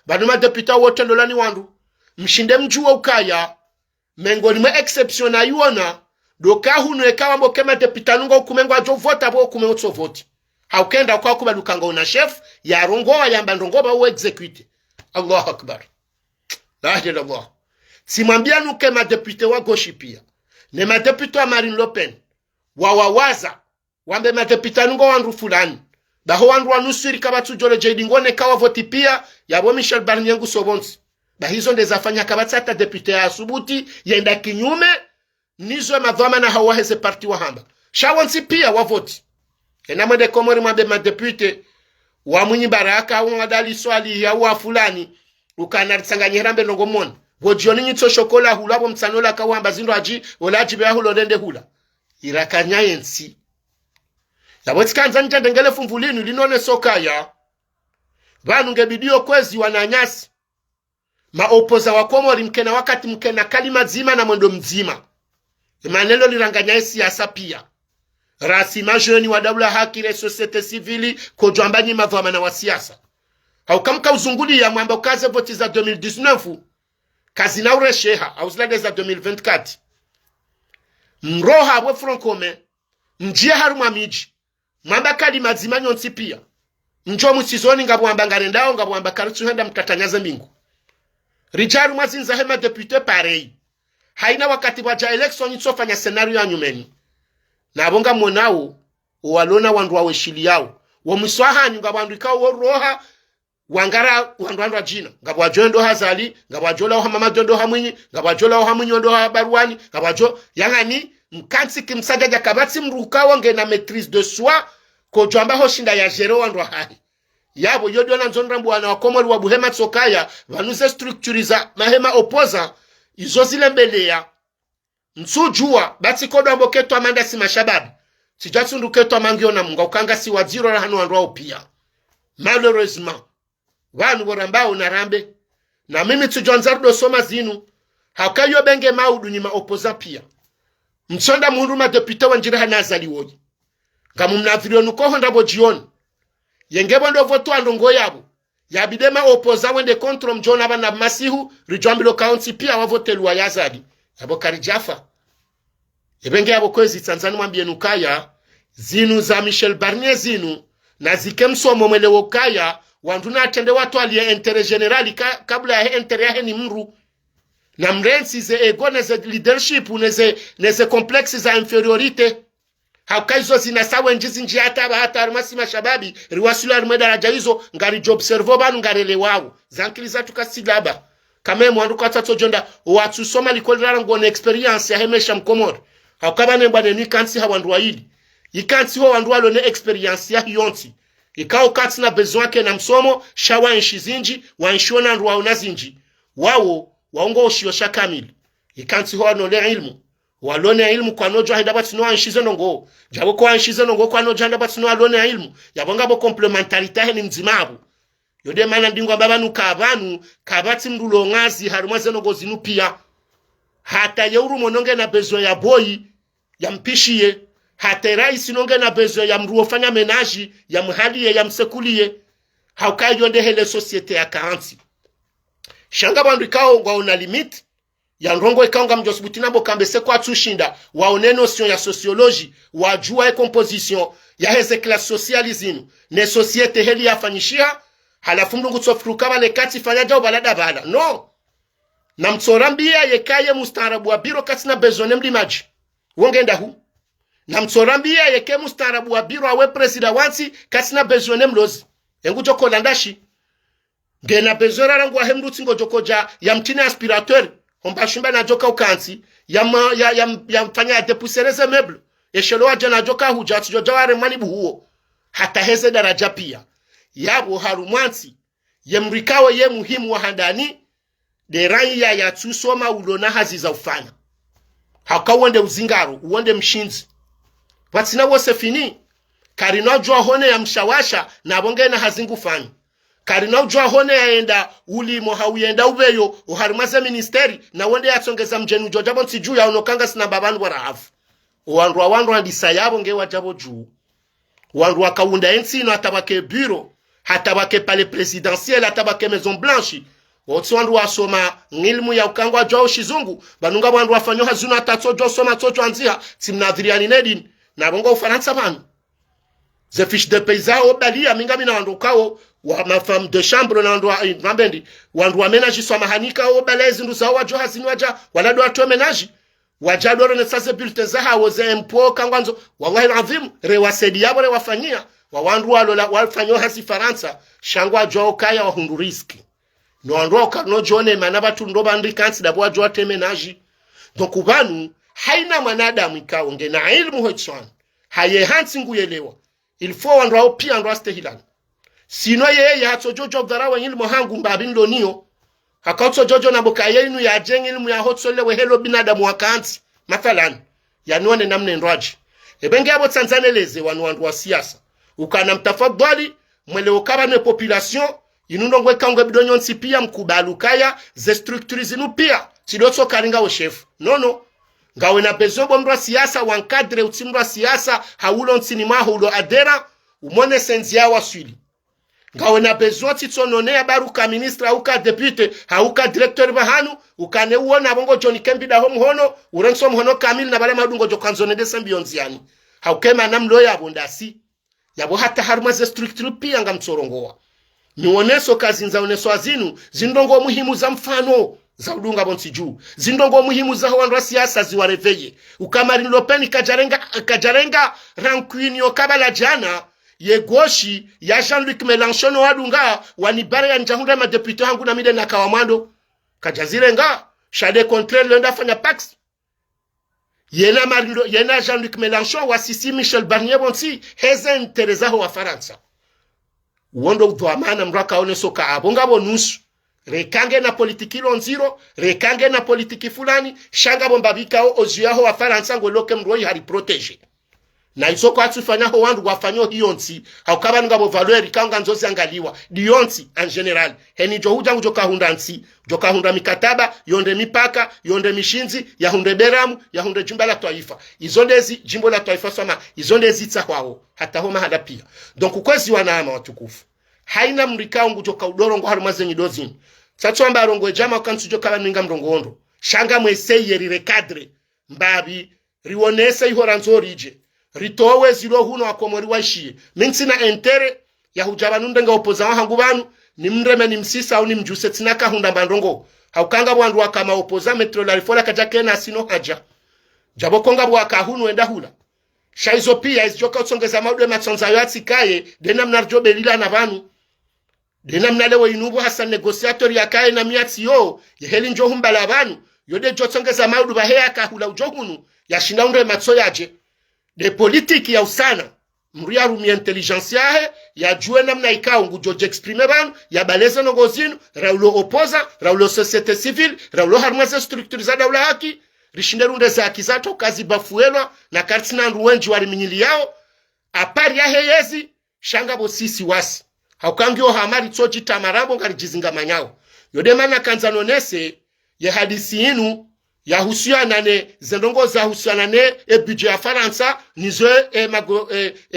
banu madepute wote ndolani wandu mshinde mjuwa ukaya mengoni mwe exception ayuona doka hunu ekawa mbo kema depute nunga ukumengo ajo vota bo ukume otso voti haukenda kwa kuba lukanga una chef ya rongoa ya mbandongoba u execute. Allahu akbar, la ilaha illallah. Simwambia nuke madepute wa goshi pia ne madepute wa Marine Le Pen wawawaza wambe madepute nunga wandu fulani baho wandu wanusiri kabatu jole jedingone kawa voti pia yabo Michel Barnier ngu sobonsi bahizo ndezafanya kabata hata depute ya asubuti yenda kinyume nizo madhama na hawaheze parti wa hamba shawansi pia wa voti ena mwede komori mwambe madepute wa mwinyi baraka wa wadali swali ya wa fulani ukanaritsanganya herambe nongomona wojioni nyitso shokola hulabo mtsanola kawamba zindo aji olaji beya hulo dende hula irakanya yensi yaboti kanza ntendengele fumvulinu linone sokaya vanu ngebidio kwezi wananyasi maopoza wa komori mkena wakati mkena kalima zima na mwendo mzima manelo liranganya siasa pia rasima jeune wa dawla haki le societe civile kojambanyi madhama na wa siasa au kamka uzunguli ya mwamba kaze voti za 2019 kazi na uresheha au zilade za 2024 mroha we francome njie haruma miji mwamba kalima zima nyonsi pia njo musizoni ngabwamba ngarendao ngabwamba karitsu henda mtatanyaza mbingu rijaru mazinza hema depute parei haina wakati waja election itofanya scenario ya nyumeni na abonga mwanao walona wandu waweshili yao wa muswahani ngabandu ikawo roha wangara wandu jina ngabwajo ndo hazali ngabwajola wa mama ndo hamwinyi ngabwajola wa hamwinyi ndo habarwani ngabwajo yangani mkansi kimsaja jakabati mrukawa nge na maîtrise de soi ko jamba ho shinda ya jero wandu hai yabo yodio na nzonra bwana wa komori wa buhema tsokaya vanuze structuriza mahema opoza izo zile mbelea nsujua bati kodo amboketo amanda si mashababi sijatsundu keto amangio na munga ukanga si waziro na hanu wandu pia malheureusement wanu borambao na rambe na mimi tujonzardo soma zinu hakayo benge maudu ni maopoza pia msonda muhuruma depute wanjira hanazali woji kamu mnavirio nukoho ndabo jioni yengebo ndo voto andongo yabo yabidema opoza wende kontro mjona bana masihu rijambilo county pia wavotelwa yazadi yabo karijafa ebenge yabo kwezi Tanzania mwambie nukaya zinu za Michel Barnier zinu na zikemso momele wokaya wanduna atende watu aliye intere generali kabla ya intere ya ni mru na mrensi ze ego neze leadership neze complexi za inferiorite hakaizo zinasawe njizi njiata bahata arumasi mashababi riwasula rumeda raja hizo ngari job servo banu ngarele wawo zankiliza tukasigaba kame mwandu kwa tato jonda watu soma likolirara ngone experience ya hemesha mkomori hakabane mbane ni kansi hawandu wa hili ikansi ho wandu walo ne experience ya hiyonti ikao kati na besoin ke na msomo shawa nshizinji wa nshona nruwa unazinji wawo waongo ushio shakamili ikansi ho wanole ilmu walone ilmu kwa nojo haida batu noa nshize nongo jabo kwa nshize nongo kwa nojo haida batu noa alone ilmu yabonga bo complementarite he ni mzimabu yode mana ndingwa babanu kabati mrulo ngazi harumaze nongo zinu pia hata yeuru mononge na besoin ya boyi ya mpishiye hata raisi nonge na besoin ya mruofanya menaji ya mhaliye ya msekuliye haukai yonde hele societe ya kaansi shanga bandu ikao waona limit ya nrongo ikaonga mjosibutina mbo kambese kwa tushinda waone notion ya sociologie wajua composition ya heze classe sociale zinu ne societe heli yafanyishia halafu mdungu tsofruka bale kati fanyaja balada bala no na mtsorambia yekaye mustarabu wa biro kati na bezone mlimaji wongenda hu na mtsorambia yeke mustarabu wa biro awe presida wansi kati na bezone mlozi yengu joko landashi ngena bezora rangu wa hemdu tingo joko ya mtine aspirateur Hombashimba na joka ukansi ya mfanya depusereze meblu yeshelo aje na joka huja tujojaware mani buhuo hata heze daraja pia yabo harumwansi yemrikawe ye muhimu wa handani de ranya ya tusoma ulona hazi za ufanya hakawonde uzingaro uonde mshinzi watina wose fini karino jua hone ya mshawasha na bonge na hazingu fanya karina ujua hone yaenda ulimo hauenda ubeyo uharimaze ministeri na wende yatsongeza mjenu jojabo nsiju ya unokanga sina babanu warahafu wandu andisa yabo nge wajabo juu wandu wakaunda ensi no atabake bureau hatabake palais présidentiel hatabake maison blanche wotsi wandu wasoma ngilmu ya ukangwa jao shizungu banunga wandu wafanyo hazuna tatsojo soma tsojo anzia timnadhiriani nedin na bongo Ufaransa banu ze fiche de paysans au balia minga mina wandu kao wa ma femme de chambre na wandu mambendi wandu wa ménage so mahanika au balezi ndu za wajo hazini waja wala do ato ménage wajadoro ne sasa bulletin za hawo ze mpo kangwanzo wallahi alazim rewasedi yabo rewafanyia wa wandu walola wafanyo hasi Faransa shangwa jo kaya wa hundu riski no wandu no jone manaba tundo bandi kansi dabo wajo atemenaji donc ubanu haina mwanadamu ikaonge na ilmu hochwan haye hansi nguyelewa il faut wandu au pia ndo astehilan sino yeye hatsojojo dharawa ilmu hangu mbabin lonio hakauto jojo na boka yenu ya jengi ilmu ya hotsole we helo binadamu wakanti mathalan yanuone namne ndraji ebenge abo Tanzaneleze wandu wa siasa ukana mtafadhali mwele ukaba ne population inundo ngwe kangwe bidonyo nsi pia mkubalukaya ze structure zinu pia tidotso karinga o chef nono ngawe na bezombo mdwa siasa wankadre utimdwa siasa haulo nsini mahulo adera umone senzia waswili ngawe na bezoti tsonone baruka ministra uka depute hauka directeur bahanu ukane uona bongo John Kembi da home hono urenso mhono kamili na bale madungo jokanzone de sambionziani haukema namlo ya bondasi yabo hata haruma ze structure pia ngamtsorongoa niwoneso kazi nza oneso azinu zindongo muhimu za mfano za udunga bonsi juu zindongo muhimu za wandu siasa ziwareveye ukamari lopeni kajarenga rankuini okabala jana ye goshi ya Jean-Luc Mélenchon wadunga wanibare ya njahunda madepute hangu na mide na kawamando kajazirenga shade contraire lenda fanya pax yena Jean-Luc Mélenchon wasisi Michel Barnier bonsi heze intereza ho wa Faransa uondo udhuamana mraka one soka abonga bonusu rekange na politiki lonziro rekange na politiki fulani shanga bombabika o ozuyaho wa Faransa ngoloke mroi hari protege na isoko atufanya ho wandu wafanyo hiyonsi haukaba ngabo valeur kanga nzozi angaliwa dionsi en general heni jo huja kujoka hundansi joka hunda mikataba yonde mipaka yonde mishinzi ya hunde beramu ya hunde jimbo la taifa izondezi jimbo la taifa sama izondezi tsahwao hata homa hada pia donc kwezi wanaama watukufu haina mrikao ngujoka udorongo harumaze nyidozini satsomba rongo jama kansu joka baninga mrongondo shanga mweseye rirekadre mbabi rionese ihoranzori ije ritowe zilo huno akomori waishie mintsina entere ya hujabanunde nga opoza hangu banu ni mreme ni msisa au ni mjuse tinaka hunda bandongo haukanga bwandu wakama opoza metro la rifola kajake na sino haja jabokonga bwaka hunu enda hula shaizo pia izijoka utsongeza maude matsonza yatsi kaye dena mnarjobe lila na banu dena mnalewe inubu hasa negociator ya kaye na miatsi yo yeheli njo humbala banu yode jotsongeza maudu bahea kahula ujohunu ya shindaunde matso yaje de politiki ya usana mruya rumi intelligence yahe ya juwe namna ikao ngujoje exprime banu ya baleza nogozinu raulo opoza raulo societe civile raulo harmaze structure za daula haki rishinderunde za kizato kazi bafuelwa na kartina nruwenji wali minyili yao apari ya heyezi shanga bo sisi wasi haukangio hamari tsoji tamarabo ngari jizinga manyao yodemana kanzanonese ye hadisi inu ya husiana ne zendongo za husiana ne budget ya Faransa nizo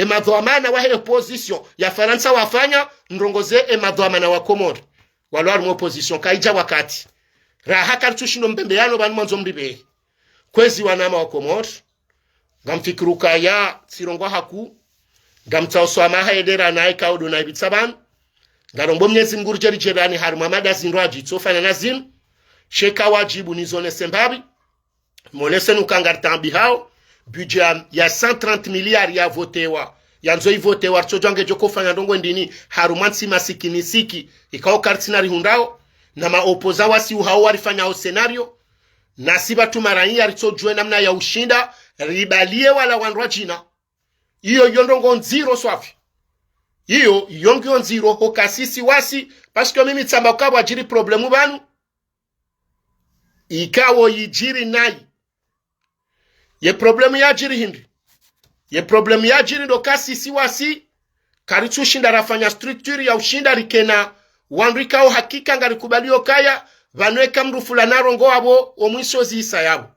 madhamana wa opposition ya Faransa wafanya ndongoze madhamana wa Komori walwari mu opposition kaija wakati raha kartushino mbembeano banu manzo mribe kwezi wanama wa Komori ngamfikiruka ya sirongo haku ngamtsaoswa mahedera na ikaudo na ibitsaban ngarombo mnyezi ngurjeri jerani haruma madazindwaji tsofana nazim sheka wajibu nizone sembabi monese nukangartambi hao budget ya 130 milliards ya votewa yanzo ivotewa chojange joko fanya ndongo ndini harumansi masikini siki ikao kartinari hundao na maopoza wasi hao walifanya o scenario na siba tumarani alitojwe namna ya ushinda ribalie wala wanrajina iyo yondongo nziro swafi iyo yongyo nziro hokasisi wasi parce que mimi tsamba kwa wajiri problemu banu ikawo yijiri nai ye problemu ya jiri hindi ye problemu ya jiri ndo kasi siwasi karichu shinda rafanya structure ya ushinda rikena wanrika o hakika ngari kubalio kaya vanweka mrufula narongo wabo omwisozi isa yabo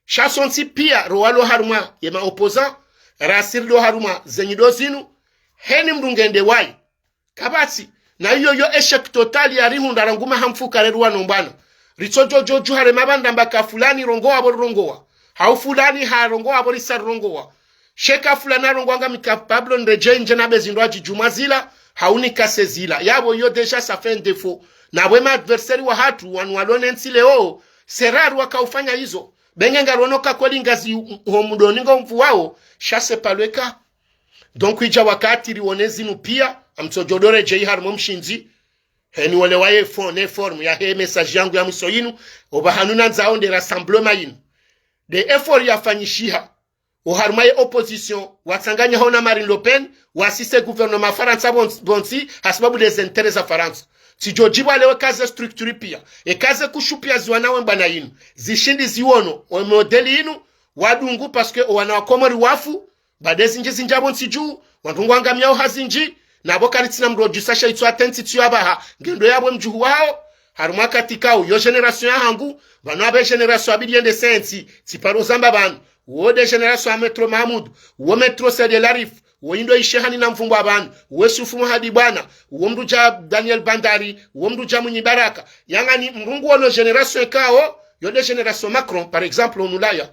shasonsi pia roalo haruma ye ma opposant rasir do haruma zenyido zinu heni mrungende wai kabati na iyo eshek total ya rihunda ranguma hamfuka reruwa nombana ritsojojoju hare mabanda mbaka fulani rongoa bori rongoa hau fulani ha rongoa bori sar rongoa sheka fulani rongoanga mikapablo nreje nje na bezindwaji jumazila hauni kasezila yabo yo deja ça fait un défaut na wema adversary wa hatu wanwalone nsileo seraru wakaufanya hizo bengenga ronoka kweli ngazi homudoningo mfu wao shase palweka donc ija wakati rionezi nupia amsojodore jei harmo mshinzi heni wale waye form ya he message yangu ya msoyinu oba hanuna nzao de rassemblement yin de effort ya fanyishiha uharmaye opposition watanganya hona Marine Le Pen wasise gouvernement Faransa bonsi hasababu des intérêts za Faransa tijojibu lewe kaze structure pia kaze kushupia ziwanawe mbana yinu zishindi ziwono modeli yinu wadungu paske wanawakomori wafu badezi nje zinjabo nsiju wantungu wangamia hazinji nabo karitina mrojisasha itu atenti tuyabaha ngendo yabwe mjuhu wao haruma katikao yo generation ya hangu bano abe generation abidi yende senti tiparo zamba banu wo de generation ya Metro Mahmoud wo Metro Sede Larif wo indo ishehani na mfumbo abanu wo Sufu Muhadi bwana wo mruja Daniel Bandari wo mruja Munyi Baraka yangani mrungu wono generation kao yo de generation Macron par exemple onulaya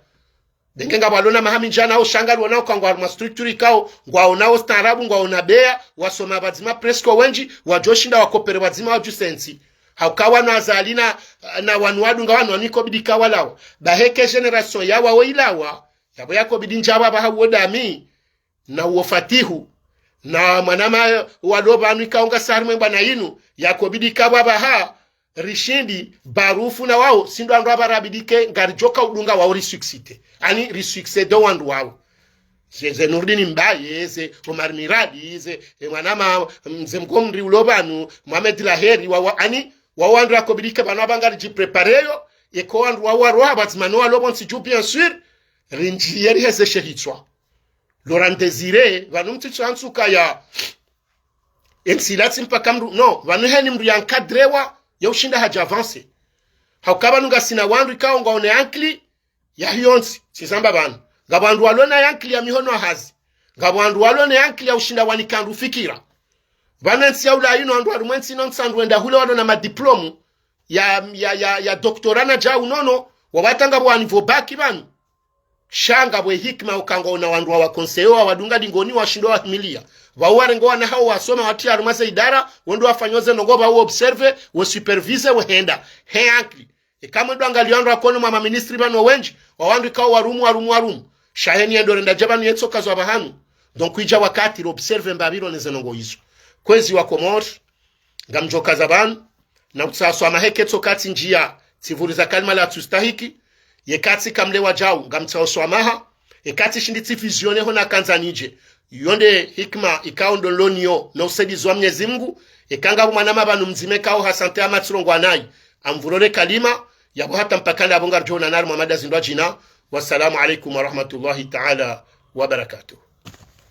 dengenga balona mahami jana au shangaru wanao kwa ngwa structure kao ngwa onao starabu ngwa onabea wasoma bazima presko wenji wajoshinda wakopere bazima wajusensi haukawa na azalina na wanuadu nga wanu waniko bidika walawa baheke generation yawa weilawa yabo yako bidinjaba baha uodami na uofatihu na manama wadoba anuika unga sarme mbana inu yako bidika wabaha rishindi barufu na wao sindo andu abarabidike ngarijoka udunga wao risuksite ani risuksede wandu wao ze Nurdini Mbaye ze Omar Miradi ze manama mze mgomri ulobanu Mohamed Laheri wa ani wawandu akobidike bano abangari jiprepareyo eko wandu wawarwa batimano alobon si bien sûr rinjiyeri heze shehitswa Laurent Désiré bano mtitso ansuka ya ensilati mpaka mru no bano heni mru yankadrewa ya ushinda haja avance haukaba nunga sina wandu ikao ngaone ankli ya hionsi sisamba bano ngabandu walona yankli ya mihono hazi ngabandu walona yankli ya ushinda wanikandu fikira banensi ya ula yino andu warumwensi nonsandu wenda hule wano na madiplomu ya doktorana ja unono wawatanga wa nivo baki banu shanga bwe hikma ukango na wandu wa konseo wa wadunga dingoni wa shindo wa himilia waware ngoa na hao wasoma wati arumase idara wendo wafanyoze nongoba wa observe wa supervise wa henda he ankli kama ndo angaliando akono mama ministry banu wenji wawandu ikao warumu shaheni endo renda jabanu yetso kazo abahanu donc ija wakati observe mbabiro nezenongo hizo kwezi wa Komor ngamjoka zabanu na utsaswa maheke tokati njia tivuri za kalma la tustahiki yekati kamlewa jau ngamtsaswa maha yekati shinditi vizione hona kanzanije yonde hikma ikaondo lonio na usaidizi wa Mwenyezi Mungu ekanga mwanama banu mzimeka au hasante amatsirongo anai amvurore kalima yabo hata mpakana abonga jona nar Muhammad azindwa jina wassalamu alaikum wa rahmatullahi ta'ala wa barakatuh.